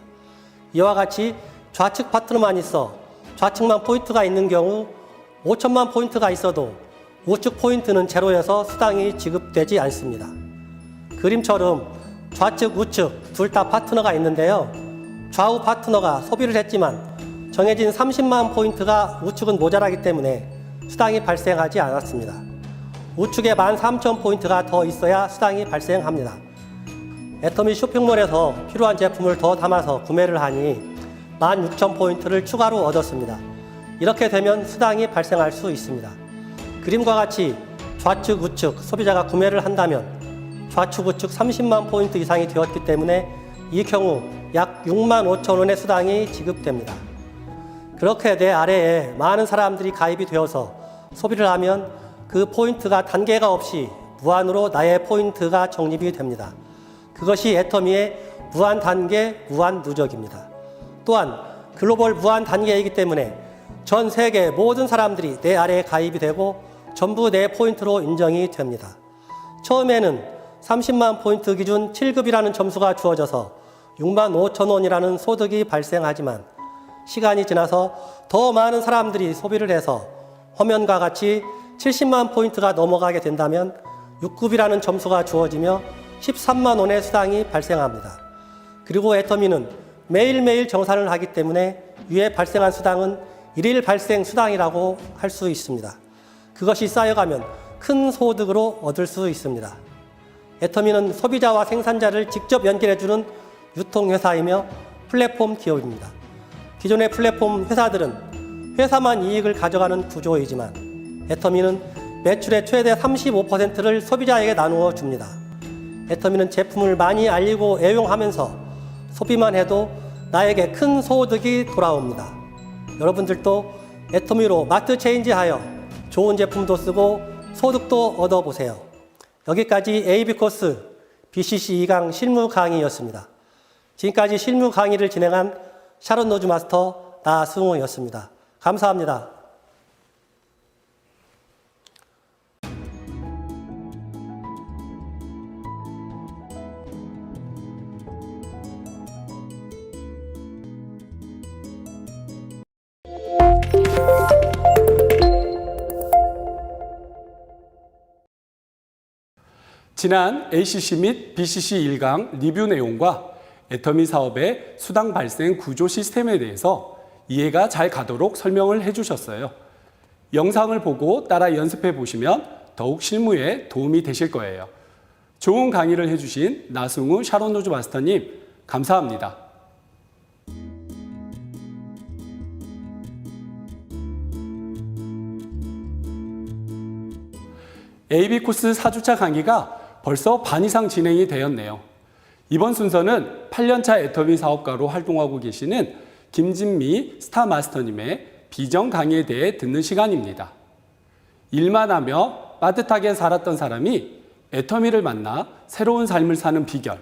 이와 같이 좌측 파트너만 있어 좌측만 포인트가 있는 경우 5천만 포인트가 있어도 우측 포인트는 제로여서 수당이 지급되지 않습니다. 그림처럼 좌측, 우측 둘 다 파트너가 있는데요. 좌우 파트너가 소비를 했지만 정해진 30만 포인트가 우측은 모자라기 때문에 수당이 발생하지 않았습니다. 우측에 13,000포인트가 더 있어야 수당이 발생합니다. 애터미 쇼핑몰에서 필요한 제품을 더 담아서 구매를 하니 16,000포인트를 추가로 얻었습니다. 이렇게 되면 수당이 발생할 수 있습니다. 그림과 같이 좌측, 우측 소비자가 구매를 한다면 좌측, 우측 30만 포인트 이상이 되었기 때문에 이 경우 약 65,000원의 수당이 지급됩니다. 그렇게 내 아래에 많은 사람들이 가입이 되어서 소비를 하면 그 포인트가 단계가 없이 무한으로 나의 포인트가 적립이 됩니다. 그것이 애터미의 무한 단계, 무한 누적입니다. 또한 글로벌 무한 단계이기 때문에 전 세계 모든 사람들이 내 아래에 가입이 되고 전부 내 포인트로 인정이 됩니다. 처음에는 30만 포인트 기준 7급이라는 점수가 주어져서 65,000원이라는 소득이 발생하지만 시간이 지나서 더 많은 사람들이 소비를 해서 화면과 같이 70만 포인트가 넘어가게 된다면 6급이라는 점수가 주어지며 13만 원의 수당이 발생합니다. 그리고 애터미는 매일매일 정산을 하기 때문에 위에 발생한 수당은 일일 발생 수당이라고 할 수 있습니다. 그것이 쌓여가면 큰 소득으로 얻을 수 있습니다. 애터미는 소비자와 생산자를 직접 연결해주는 유통회사이며 플랫폼 기업입니다. 기존의 플랫폼 회사들은 회사만 이익을 가져가는 구조이지만 애터미는 매출의 최대 35%를 소비자에게 나누어 줍니다. 애터미는 제품을 많이 알리고 애용하면서 소비만 해도 나에게 큰 소득이 돌아옵니다. 여러분들도 애터미로 마트 체인지하여 좋은 제품도 쓰고 소득도 얻어보세요. 여기까지 AB코스 BCC 2강 실무 강의였습니다. 지금까지 실무 강의를 진행한 샤론 노즈 마스터 나승우였습니다. 감사합니다. 지난 ACC 및 BCC 1강 리뷰 내용과 애터미 사업의 수당 발생 구조 시스템에 대해서 이해가 잘 가도록 설명을 해주셨어요. 영상을 보고 따라 연습해 보시면 더욱 실무에 도움이 되실 거예요. 좋은 강의를 해주신 나승우 샤론 노즈 마스터님, 감사합니다. AB코스 4주차 강의가 벌써 반 이상 진행이 되었네요. 이번 순서는 8년차 애터미 사업가로 활동하고 계시는 김진미 스타마스터님의 비전 강의에 대해 듣는 시간입니다. 일만 하며 빠듯하게 살았던 사람이 애터미를 만나 새로운 삶을 사는 비결,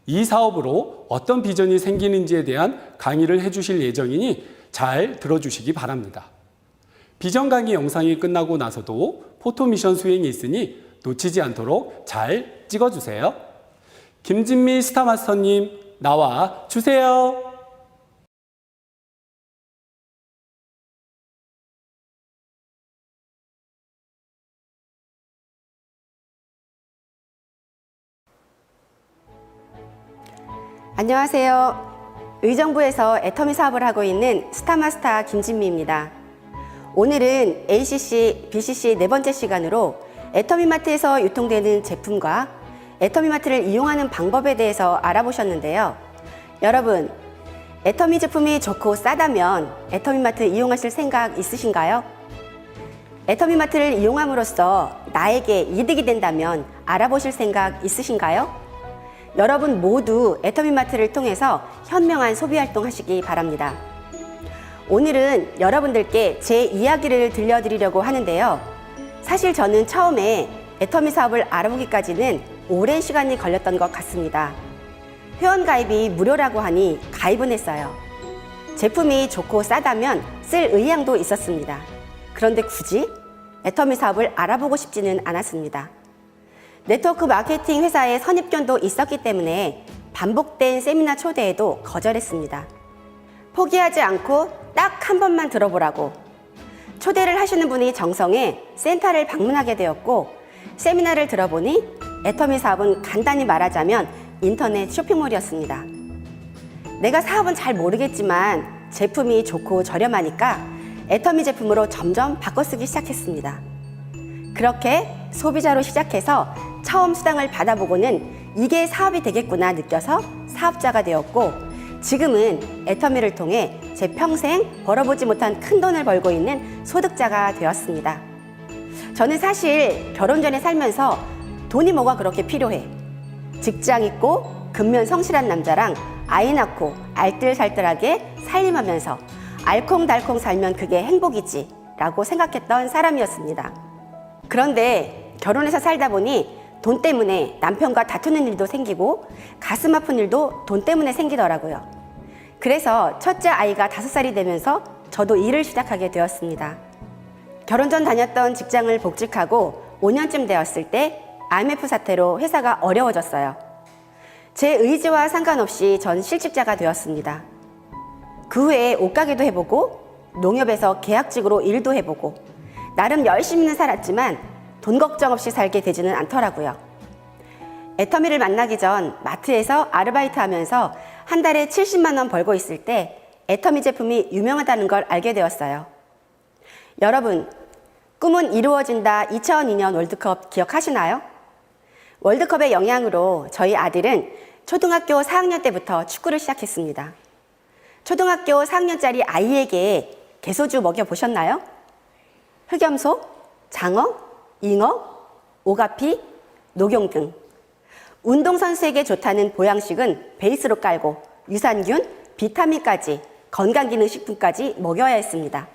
이 사업으로 어떤 비전이 생기는지에 대한 강의를 해주실 예정이니 잘 들어주시기 바랍니다. 비전 강의 영상이 끝나고 나서도 포토미션 수행이 있으니 놓치지 않도록 잘 찍어주세요. 김진미 스타마스터님, 나와 주세요. 안녕하세요. 의정부에서 애터미 사업을 하고 있는 스타마스터 김진미입니다. 오늘은 ACC, BCC 네 번째 시간으로 애터미마트에서 유통되는 제품과 애터미마트를 이용하는 방법에 대해서 알아보셨는데요. 여러분, 애터미 제품이 좋고 싸다면 애터미마트 이용하실 생각 있으신가요? 애터미마트를 이용함으로써 나에게 이득이 된다면 알아보실 생각 있으신가요? 여러분 모두 애터미마트를 통해서 현명한 소비활동 하시기 바랍니다. 오늘은 여러분들께 제 이야기를 들려드리려고 하는데요. 사실 저는 처음에 애터미 사업을 알아보기까지는 오랜 시간이 걸렸던 것 같습니다. 회원가입이 무료라고 하니 가입은 했어요. 제품이 좋고 싸다면 쓸 의향도 있었습니다. 그런데 굳이 애터미 사업을 알아보고 싶지는 않았습니다. 네트워크 마케팅 회사의 선입견도 있었기 때문에 반복된 세미나 초대에도 거절했습니다. 포기하지 않고 딱 한 번만 들어보라고 초대를 하시는 분이 정성에 센터를 방문하게 되었고, 세미나를 들어보니 애터미 사업은 간단히 말하자면 인터넷 쇼핑몰이었습니다. 내가 사업은 잘 모르겠지만 제품이 좋고 저렴하니까 애터미 제품으로 점점 바꿔 쓰기 시작했습니다. 그렇게 소비자로 시작해서 처음 수당을 받아보고는 이게 사업이 되겠구나 느껴서 사업자가 되었고, 지금은 애터미를 통해 제 평생 벌어보지 못한 큰 돈을 벌고 있는 소득자가 되었습니다. 저는 사실 결혼 전에 살면서 돈이 뭐가 그렇게 필요해. 직장 있고 근면 성실한 남자랑 아이 낳고 알뜰살뜰하게 살림하면서 알콩달콩 살면 그게 행복이지 라고 생각했던 사람이었습니다. 그런데 결혼해서 살다 보니 돈 때문에 남편과 다투는 일도 생기고 가슴 아픈 일도 돈 때문에 생기더라고요. 그래서 첫째 아이가 5살이 되면서 저도 일을 시작하게 되었습니다. 결혼 전 다녔던 직장을 복직하고 5년쯤 되었을 때 IMF 사태로 회사가 어려워졌어요. 제 의지와 상관없이 전 실직자가 되었습니다. 그 후에 옷가게도 해보고 농협에서 계약직으로 일도 해보고 나름 열심히는 살았지만 돈 걱정 없이 살게 되지는 않더라고요. 애터미를 만나기 전 마트에서 아르바이트 하면서 한 달에 70만 원 벌고 있을 때 애터미 제품이 유명하다는 걸 알게 되었어요. 여러분, 꿈은 이루어진다 2002년 월드컵 기억하시나요? 월드컵의 영향으로 저희 아들은 초등학교 4학년 때부터 축구를 시작했습니다. 초등학교 4학년짜리 아이에게 개소주 먹여보셨나요? 흑염소, 장어, 잉어, 오가피, 녹용 등 운동선수에게 좋다는 보양식은 베이스로 깔고 유산균, 비타민까지 건강기능식품까지 먹여야 했습니다.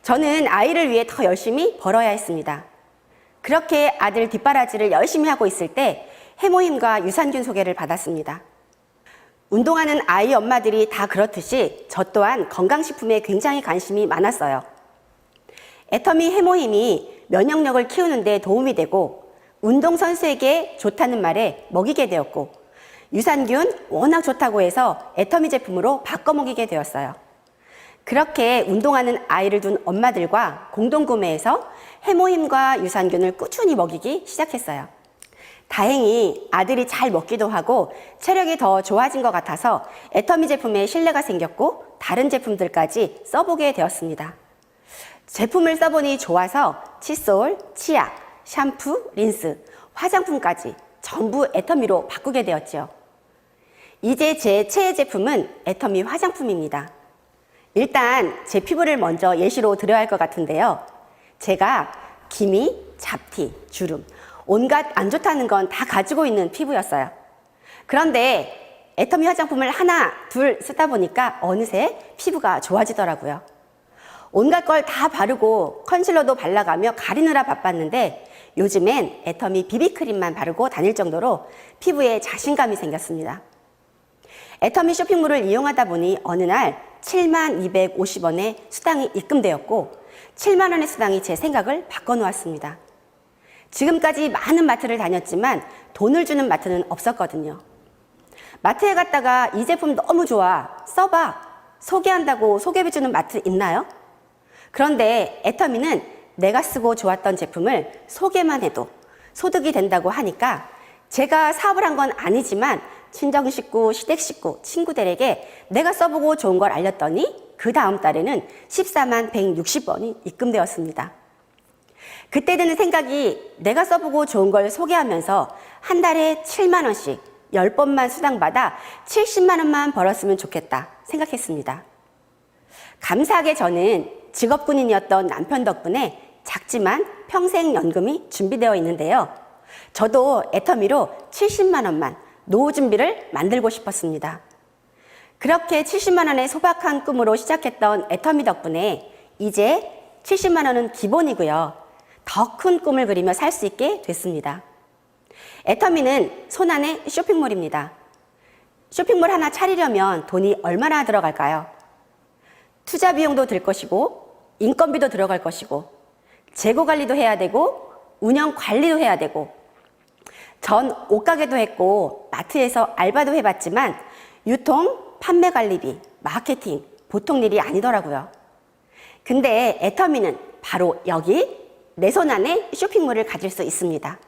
저는 아이를 위해 더 열심히 벌어야 했습니다. 그렇게 아들 뒷바라지를 열심히 하고 있을 때 해모임과 유산균 소개를 받았습니다. 운동하는 아이 엄마들이 다 그렇듯이 저 또한 건강식품에 굉장히 관심이 많았어요. 애터미 해모임이 면역력을 키우는 데 도움이 되고 운동선수에게 좋다는 말에 먹이게 되었고 유산균 워낙 좋다고 해서 애터미 제품으로 바꿔 먹이게 되었어요. 그렇게 운동하는 아이를 둔 엄마들과 공동구매해서 해모임과 유산균을 꾸준히 먹이기 시작했어요. 다행히 아들이 잘 먹기도 하고 체력이 더 좋아진 것 같아서 애터미 제품에 신뢰가 생겼고 다른 제품들까지 써보게 되었습니다. 제품을 써보니 좋아서 칫솔, 치약, 샴푸, 린스, 화장품까지 전부 애터미로 바꾸게 되었죠. 이제 제 최애 제품은 애터미 화장품입니다. 일단 제 피부를 먼저 예시로 드려야 할 것 같은데요. 제가 기미, 잡티, 주름, 온갖 안 좋다는 건 다 가지고 있는 피부였어요. 그런데 애터미 화장품을 하나, 둘 쓰다 보니까 어느새 피부가 좋아지더라고요. 온갖 걸 다 바르고 컨실러도 발라가며 가리느라 바빴는데 요즘엔 애터미 비비크림만 바르고 다닐 정도로 피부에 자신감이 생겼습니다. 애터미 쇼핑몰을 이용하다 보니 어느 날 7250원의 수당이 입금되었고 7만 원의 수당이 제 생각을 바꿔놓았습니다. 지금까지 많은 마트를 다녔지만 돈을 주는 마트는 없었거든요. 마트에 갔다가 이 제품 너무 좋아, 써봐, 소개한다고 소개해주는 마트 있나요? 그런데 애터미는 내가 쓰고 좋았던 제품을 소개만 해도 소득이 된다고 하니까 제가 사업을 한 건 아니지만 친정 식구, 시댁 식구, 친구들에게 내가 써보고 좋은 걸 알렸더니 그 다음 달에는 14만 160원이 입금되었습니다. 그때 드는 생각이 내가 써보고 좋은 걸 소개하면서 한 달에 7만 원씩 10번만 수당받아 70만 원만 벌었으면 좋겠다 생각했습니다. 감사하게 저는 직업군인이었던 남편 덕분에 작지만 평생연금이 준비되어 있는데요. 저도 애터미로 70만 원만 노후 준비를 만들고 싶었습니다. 그렇게 70만 원의 소박한 꿈으로 시작했던 애터미 덕분에 이제 70만 원은 기본이고요. 더 큰 꿈을 그리며 살 수 있게 됐습니다. 애터미는 손안의 쇼핑몰입니다. 쇼핑몰 하나 차리려면 돈이 얼마나 들어갈까요? 투자 비용도 들 것이고 인건비도 들어갈 것이고 재고 관리도 해야 되고 운영 관리도 해야 되고 전 옷가게도 했고 마트에서 알바도 해봤지만 유통, 판매 관리비, 마케팅 보통 일이 아니더라고요. 근데 애터미는 바로 여기 내 손 안에 쇼핑몰을 가질 수 있습니다.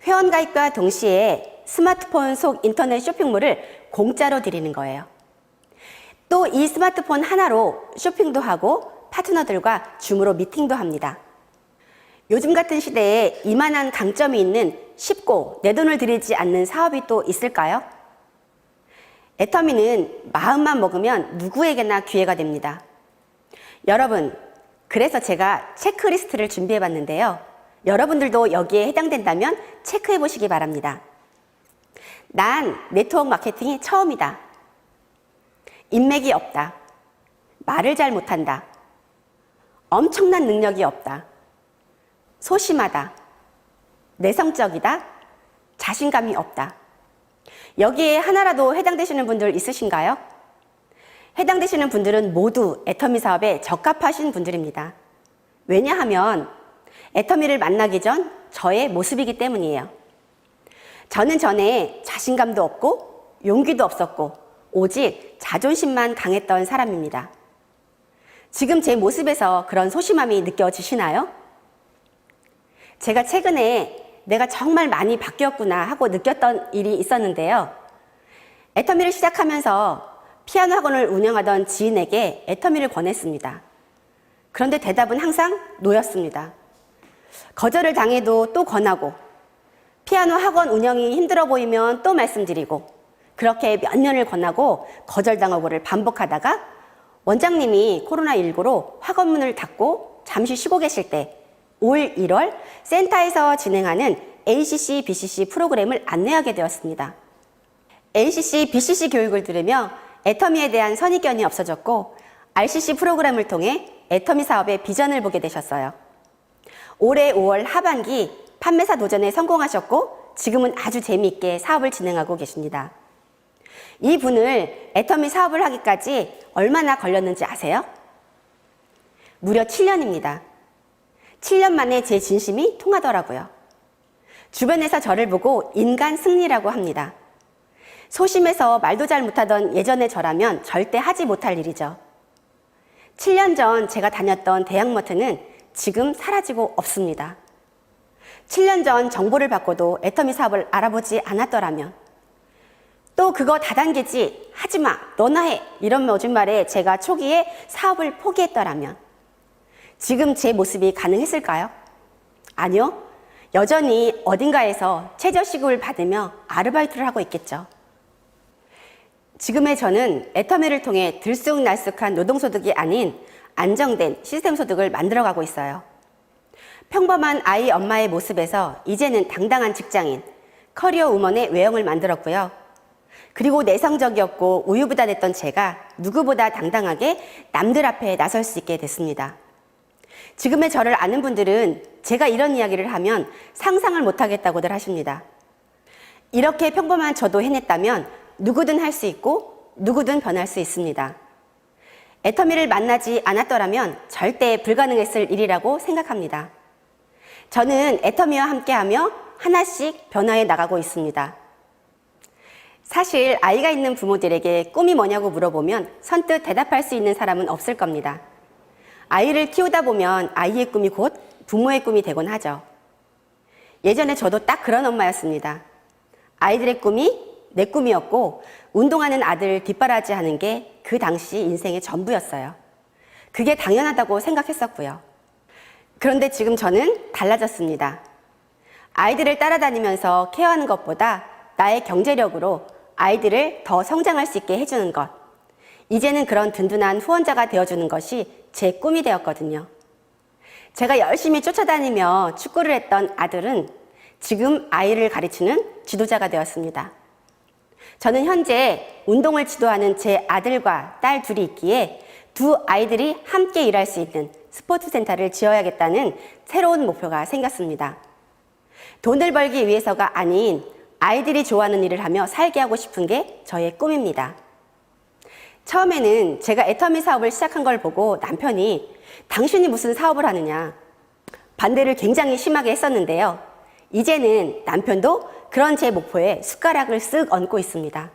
회원가입과 동시에 스마트폰 속 인터넷 쇼핑몰을 공짜로 드리는 거예요. 또 이 스마트폰 하나로 쇼핑도 하고 파트너들과 줌으로 미팅도 합니다. 요즘 같은 시대에 이만한 강점이 있는 쉽고 내 돈을 들이지 않는 사업이 또 있을까요? 애터미는 마음만 먹으면 누구에게나 기회가 됩니다. 여러분, 그래서 제가 체크리스트를 준비해 봤는데요. 여러분들도 여기에 해당된다면 체크해 보시기 바랍니다. 난 네트워크 마케팅이 처음이다. 인맥이 없다. 말을 잘 못한다. 엄청난 능력이 없다. 소심하다. 내성적이다. 자신감이 없다. 여기에 하나라도 해당되시는 분들 있으신가요? 해당되시는 분들은 모두 애터미 사업에 적합하신 분들입니다. 왜냐하면 애터미를 만나기 전 저의 모습이기 때문이에요. 저는 전에 자신감도 없고 용기도 없었고 오직 자존심만 강했던 사람입니다. 지금 제 모습에서 그런 소심함이 느껴지시나요? 제가 최근에 내가 정말 많이 바뀌었구나 하고 느꼈던 일이 있었는데요. 애터미를 시작하면서 피아노 학원을 운영하던 지인에게 애터미를 권했습니다. 그런데 대답은 항상 노였습니다. 거절을 당해도 또 권하고 피아노 학원 운영이 힘들어 보이면 또 말씀드리고 그렇게 몇 년을 권하고 거절당하고를 반복하다가 원장님이 코로나19로 학원 문을 닫고 잠시 쉬고 계실 때 올 1월 센터에서 진행하는 ACC, BCC 프로그램을 안내하게 되었습니다. ACC, BCC 교육을 들으며 애터미에 대한 선입견이 없어졌고 RCC 프로그램을 통해 애터미 사업의 비전을 보게 되셨어요. 올해 5월 하반기 판매사 도전에 성공하셨고 지금은 아주 재미있게 사업을 진행하고 계십니다. 이 분을 애터미 사업을 하기까지 얼마나 걸렸는지 아세요? 무려 7년입니다. 7년 만에 제 진심이 통하더라고요. 주변에서 저를 보고 인간 승리라고 합니다. 소심해서 말도 잘 못하던 예전의 저라면 절대 하지 못할 일이죠. 7년 전 제가 다녔던 대학머트는 지금 사라지고 없습니다. 7년 전 정보를 받고도 애터미 사업을 알아보지 않았더라면 또 그거 다단계지 하지마 너나 해 이런 거짓말에 제가 초기에 사업을 포기했더라면 지금 제 모습이 가능했을까요? 아니요. 여전히 어딘가에서 최저시급을 받으며 아르바이트를 하고 있겠죠. 지금의 저는 애터미를 통해 들쑥날쑥한 노동소득이 아닌 안정된 시스템 소득을 만들어가고 있어요. 평범한 아이 엄마의 모습에서 이제는 당당한 직장인, 커리어 우먼의 외형을 만들었고요. 그리고 내성적이었고 우유부단했던 제가 누구보다 당당하게 남들 앞에 나설 수 있게 됐습니다. 지금의 저를 아는 분들은 제가 이런 이야기를 하면 상상을 못하겠다고들 하십니다. 이렇게 평범한 저도 해냈다면 누구든 할 수 있고 누구든 변할 수 있습니다. 애터미를 만나지 않았더라면 절대 불가능했을 일이라고 생각합니다. 저는 애터미와 함께하며 하나씩 변화해 나가고 있습니다. 사실 아이가 있는 부모들에게 꿈이 뭐냐고 물어보면 선뜻 대답할 수 있는 사람은 없을 겁니다. 아이를 키우다 보면 아이의 꿈이 곧 부모의 꿈이 되곤 하죠. 예전에 저도 딱 그런 엄마였습니다. 아이들의 꿈이 내 꿈이었고 운동하는 아들 뒷바라지하는 게 그 당시 인생의 전부였어요. 그게 당연하다고 생각했었고요. 그런데 지금 저는 달라졌습니다. 아이들을 따라다니면서 케어하는 것보다 나의 경제력으로 아이들을 더 성장할 수 있게 해주는 것. 이제는 그런 든든한 후원자가 되어주는 것이 제 꿈이 되었거든요. 제가 열심히 쫓아다니며 축구를 했던 아들은 지금 아이를 가르치는 지도자가 되었습니다. 저는 현재 운동을 지도하는 제 아들과 딸 둘이 있기에 두 아이들이 함께 일할 수 있는 스포츠센터를 지어야겠다는 새로운 목표가 생겼습니다. 돈을 벌기 위해서가 아닌 아이들이 좋아하는 일을 하며 살게 하고 싶은 게 저의 꿈입니다. 처음에는 제가 애터미 사업을 시작한 걸 보고 남편이 당신이 무슨 사업을 하느냐 반대를 굉장히 심하게 했었는데요. 이제는 남편도 그런 제 목표에 숟가락을 쓱 얹고 있습니다.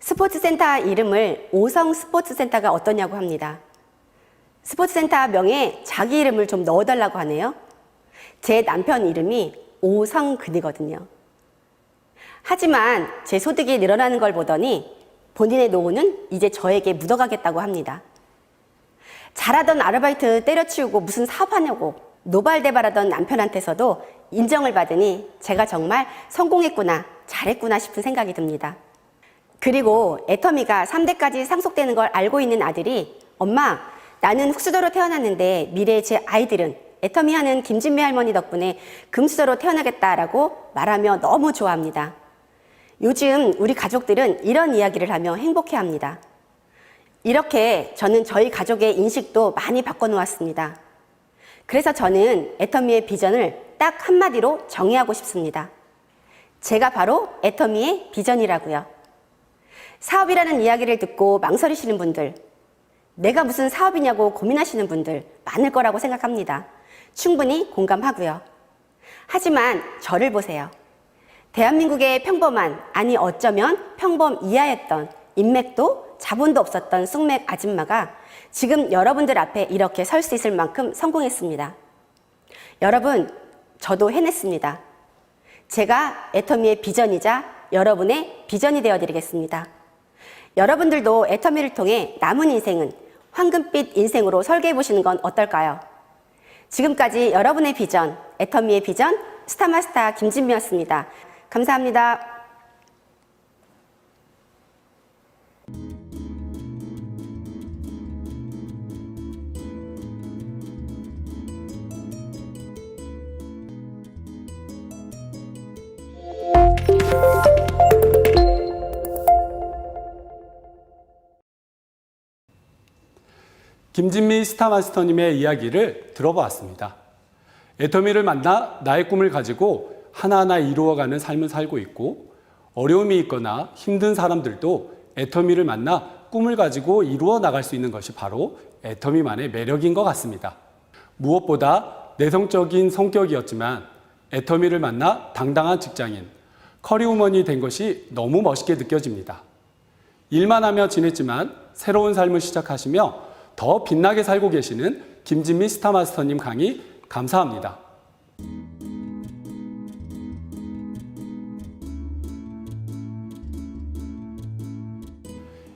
스포츠센터 이름을 오성 스포츠센터가 어떠냐고 합니다. 스포츠센터 명에 자기 이름을 좀 넣어달라고 하네요. 제 남편 이름이 오성근이거든요. 하지만 제 소득이 늘어나는 걸 보더니 본인의 노후는 이제 저에게 묻어가겠다고 합니다. 잘하던 아르바이트 때려치우고 무슨 사업하냐고 노발대발하던 남편한테서도 인정을 받으니 제가 정말 성공했구나, 잘했구나 싶은 생각이 듭니다. 그리고 애터미가 3대까지 상속되는 걸 알고 있는 아들이 엄마, 나는 흑수저로 태어났는데 미래의 제 아이들은 애터미 하는 김진미 할머니 덕분에 금수저로 태어나겠다라고 말하며 너무 좋아합니다. 요즘 우리 가족들은 이런 이야기를 하며 행복해합니다. 이렇게 저는 저희 가족의 인식도 많이 바꿔놓았습니다. 그래서 저는 애터미의 비전을 딱 한마디로 정의하고 싶습니다. 제가 바로 애터미의 비전이라고요. 사업이라는 이야기를 듣고 망설이시는 분들, 내가 무슨 사업이냐고 고민하시는 분들 많을 거라고 생각합니다. 충분히 공감하고요. 하지만 저를 보세요. 대한민국의 평범한, 아니 어쩌면 평범 이하였던 인맥도 자본도 없었던 쑥맥 아줌마가 지금 여러분들 앞에 이렇게 설 수 있을 만큼 성공했습니다. 여러분, 저도 해냈습니다. 제가 애터미의 비전이자 여러분의 비전이 되어드리겠습니다. 여러분들도 애터미를 통해 남은 인생은 황금빛 인생으로 설계해보시는 건 어떨까요? 지금까지 여러분의 비전, 애터미의 비전, 스타마스터 김진미였습니다. 감사합니다. 김진미 스타마스터님의 이야기를 들어보았습니다. 애터미를 만나 나의 꿈을 가지고 하나하나 이루어가는 삶을 살고 있고, 어려움이 있거나 힘든 사람들도 애터미를 만나 꿈을 가지고 이루어 나갈 수 있는 것이 바로 애터미만의 매력인 것 같습니다. 무엇보다 내성적인 성격이었지만 애터미를 만나 당당한 직장인, 커리우먼이 된 것이 너무 멋있게 느껴집니다. 일만 하며 지냈지만 새로운 삶을 시작하시며 더 빛나게 살고 계시는 김진미 스타마스터님 강의 감사합니다.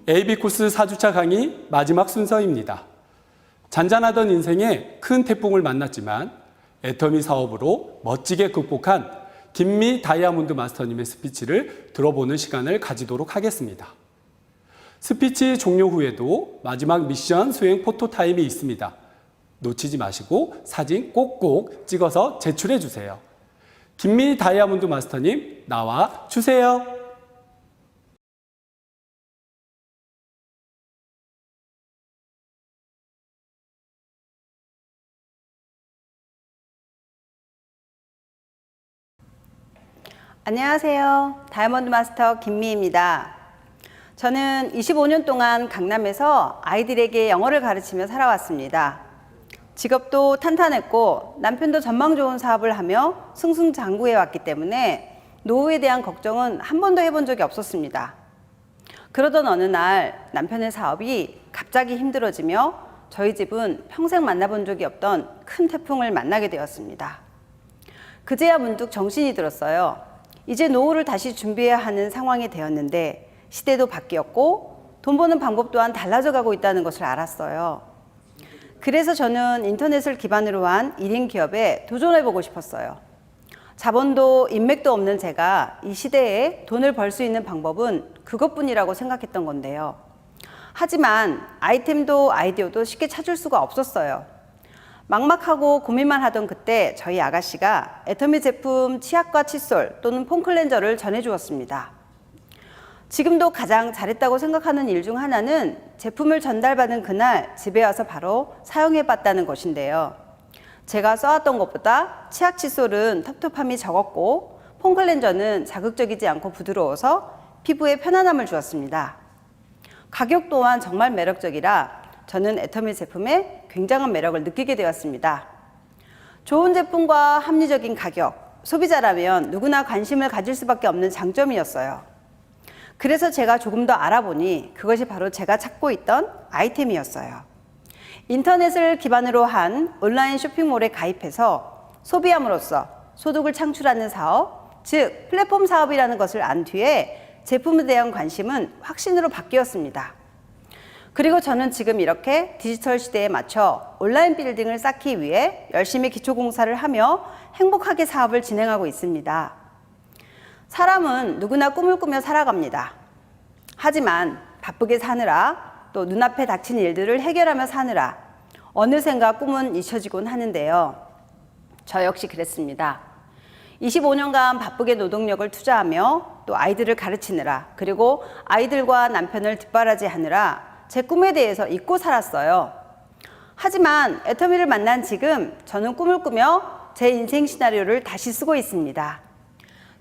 AB 코스 4주차 강의 마지막 순서입니다. 잔잔하던 인생에 큰 태풍을 만났지만 애터미 사업으로 멋지게 극복한 김미 다이아몬드 마스터님의 스피치를 들어보는 시간을 가지도록 하겠습니다. 스피치 종료 후에도 마지막 미션 수행 포토타임이 있습니다. 놓치지 마시고 사진 꼭꼭 찍어서 제출해 주세요. 김미 다이아몬드 마스터님 나와 주세요. 안녕하세요. 다이아몬드 마스터 김미입니다. 저는 25년 동안 강남에서 아이들에게 영어를 가르치며 살아왔습니다. 직업도 탄탄했고 남편도 전망 좋은 사업을 하며 승승장구해 왔기 때문에 노후에 대한 걱정은 한 번도 해본 적이 없었습니다. 그러던 어느 날 남편의 사업이 갑자기 힘들어지며 저희 집은 평생 만나본 적이 없던 큰 태풍을 만나게 되었습니다. 그제야 문득 정신이 들었어요. 이제 노후를 다시 준비해야 하는 상황이 되었는데 시대도 바뀌었고 돈 버는 방법 또한 달라져 가고 있다는 것을 알았어요. 그래서 저는 인터넷을 기반으로 한 1인 기업에 도전해보고 싶었어요. 자본도 인맥도 없는 제가 이 시대에 돈을 벌 수 있는 방법은 그것뿐이라고 생각했던 건데요. 하지만 아이템도 아이디어도 쉽게 찾을 수가 없었어요. 막막하고 고민만 하던 그때 저희 아가씨가 애터미 제품 치약과 칫솔 또는 폼클렌저를 전해주었습니다. 지금도 가장 잘했다고 생각하는 일 중 하나는 제품을 전달받은 그날 집에 와서 바로 사용해봤다는 것인데요. 제가 써왔던 것보다 치약 칫솔은 텁텁함이 적었고 폼클렌저는 자극적이지 않고 부드러워서 피부에 편안함을 주었습니다. 가격 또한 정말 매력적이라 저는 애터미 제품에 굉장한 매력을 느끼게 되었습니다. 좋은 제품과 합리적인 가격, 소비자라면 누구나 관심을 가질 수밖에 없는 장점이었어요. 그래서 제가 조금 더 알아보니 그것이 바로 제가 찾고 있던 아이템이었어요. 인터넷을 기반으로 한 온라인 쇼핑몰에 가입해서 소비함으로써 소득을 창출하는 사업, 즉 플랫폼 사업이라는 것을 안 뒤에 제품에 대한 관심은 확신으로 바뀌었습니다. 그리고 저는 지금 이렇게 디지털 시대에 맞춰 온라인 빌딩을 쌓기 위해 열심히 기초공사를 하며 행복하게 사업을 진행하고 있습니다. 사람은 누구나 꿈을 꾸며 살아갑니다. 하지만 바쁘게 사느라 또 눈앞에 닥친 일들을 해결하며 사느라 어느샌가 꿈은 잊혀지곤 하는데요. 저 역시 그랬습니다. 25년간 바쁘게 노동력을 투자하며 또 아이들을 가르치느라 그리고 아이들과 남편을 뒷바라지하느라 제 꿈에 대해서 잊고 살았어요. 하지만 애터미를 만난 지금 저는 꿈을 꾸며 제 인생 시나리오를 다시 쓰고 있습니다.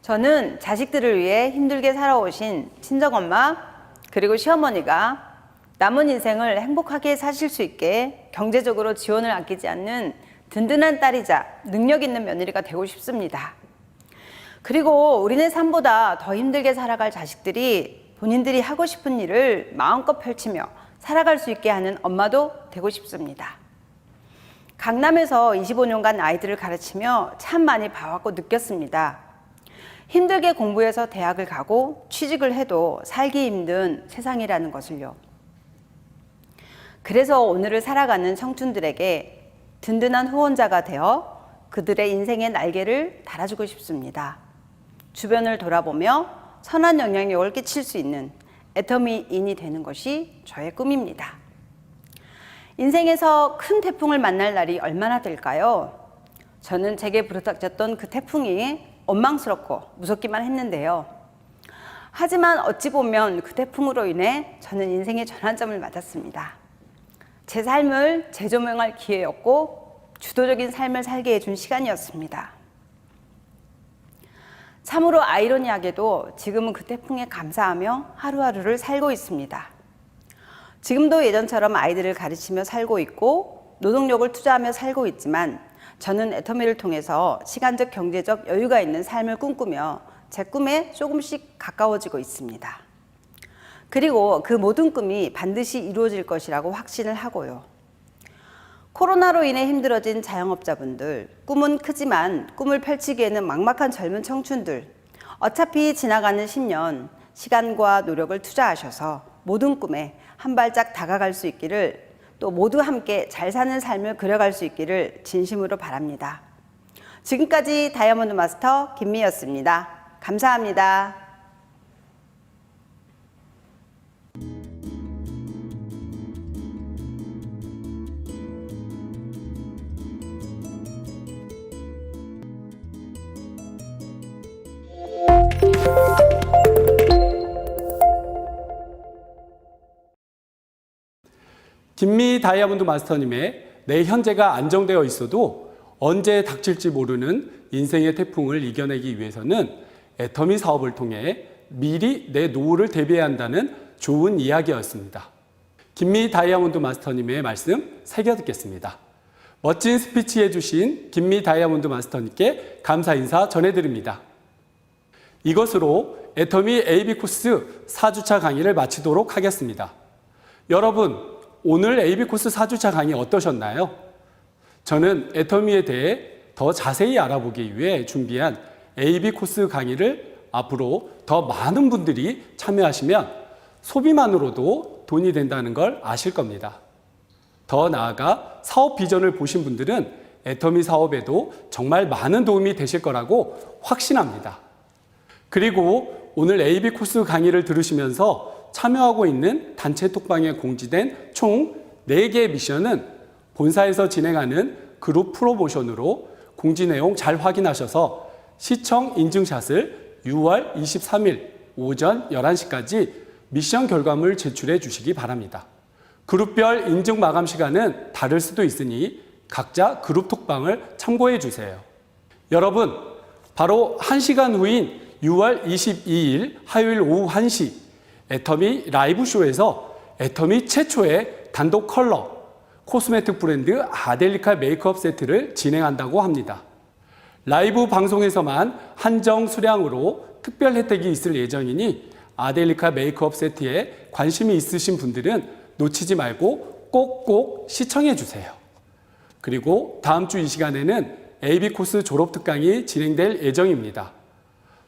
저는 자식들을 위해 힘들게 살아오신 친정엄마 그리고 시어머니가 남은 인생을 행복하게 사실 수 있게 경제적으로 지원을 아끼지 않는 든든한 딸이자 능력 있는 며느리가 되고 싶습니다. 그리고 우리네 삶보다 더 힘들게 살아갈 자식들이 본인들이 하고 싶은 일을 마음껏 펼치며 살아갈 수 있게 하는 엄마도 되고 싶습니다. 강남에서 25년간 아이들을 가르치며 참 많이 봐왔고 느꼈습니다. 힘들게 공부해서 대학을 가고 취직을 해도 살기 힘든 세상이라는 것을요. 그래서 오늘을 살아가는 청춘들에게 든든한 후원자가 되어 그들의 인생의 날개를 달아주고 싶습니다. 주변을 돌아보며 선한 영향력을 끼칠 수 있는 애터미인이 되는 것이 저의 꿈입니다. 인생에서 큰 태풍을 만날 날이 얼마나 될까요? 저는 제게 부르닥쳤던 그 태풍이 원망스럽고 무섭기만 했는데요. 하지만 어찌 보면 그 태풍으로 인해 저는 인생의 전환점을 맞았습니다. 제 삶을 재조명할 기회였고 주도적인 삶을 살게 해준 시간이었습니다. 참으로 아이러니하게도 지금은 그 태풍에 감사하며 하루하루를 살고 있습니다. 지금도 예전처럼 아이들을 가르치며 살고 있고 노동력을 투자하며 살고 있지만 저는 애터미를 통해서 시간적 경제적 여유가 있는 삶을 꿈꾸며 제 꿈에 조금씩 가까워지고 있습니다. 그리고 그 모든 꿈이 반드시 이루어질 것이라고 확신을 하고요. 코로나로 인해 힘들어진 자영업자분들, 꿈은 크지만 꿈을 펼치기에는 막막한 젊은 청춘들, 어차피 지나가는 10년, 시간과 노력을 투자하셔서 모든 꿈에 한 발짝 다가갈 수 있기를, 또 모두 함께 잘 사는 삶을 그려갈 수 있기를 진심으로 바랍니다. 지금까지 다이아몬드 마스터 김미였습니다. 감사합니다. 김미 다이아몬드 마스터님의 내 현재가 안정되어 있어도 언제 닥칠지 모르는 인생의 태풍을 이겨내기 위해서는 애터미 사업을 통해 미리 내 노후를 대비해야 한다는 좋은 이야기였습니다. 김미 다이아몬드 마스터님의 말씀 새겨 듣겠습니다. 멋진 스피치 해주신 김미 다이아몬드 마스터님께 감사 인사 전해드립니다. 이것으로 애터미 AB 코스 4주차 강의를 마치도록 하겠습니다. 여러분, 오늘 AB 코스 4주차 강의 어떠셨나요? 저는 애터미에 대해 더 자세히 알아보기 위해 준비한 AB 코스 강의를 앞으로 더 많은 분들이 참여하시면 소비만으로도 돈이 된다는 걸 아실 겁니다. 더 나아가 사업 비전을 보신 분들은 애터미 사업에도 정말 많은 도움이 되실 거라고 확신합니다. 그리고 오늘 AB 코스 강의를 들으시면서 참여하고 있는 단체 톡방에 공지된 총 4개의 미션은 본사에서 진행하는 그룹 프로모션으로 공지 내용 잘 확인하셔서 시청 인증샷을 6월 23일 오전 11시까지 미션 결과물 제출해 주시기 바랍니다. 그룹별 인증 마감 시간은 다를 수도 있으니 각자 그룹 톡방을 참고해 주세요. 여러분, 바로 1시간 후인 6월 22일 화요일 오후 1시 애터미 라이브 쇼에서 애터미 최초의 단독 컬러 코스메틱 브랜드 아델리카 메이크업 세트를 진행한다고 합니다. 라이브 방송에서만 한정 수량으로 특별 혜택이 있을 예정이니 아델리카 메이크업 세트에 관심이 있으신 분들은 놓치지 말고 꼭꼭 시청해 주세요. 그리고 다음 주 이 시간에는 AB 코스 졸업 특강이 진행될 예정입니다.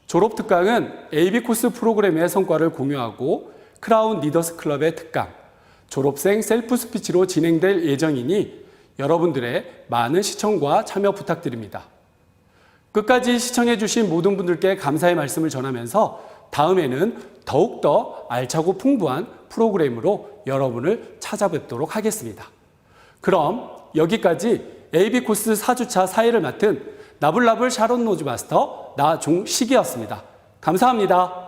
졸업 특강은 AB 코스 프로그램의 성과를 공유하고 크라운 리더스 클럽의 특강, 졸업생 셀프 스피치로 진행될 예정이니 여러분들의 많은 시청과 참여 부탁드립니다. 끝까지 시청해주신 모든 분들께 감사의 말씀을 전하면서 다음에는 더욱더 알차고 풍부한 프로그램으로 여러분을 찾아뵙도록 하겠습니다. 그럼 여기까지 AB 코스 4주차 사회를 맡은 나불나불 샤론 노즈 마스터 나종식이었습니다. 감사합니다.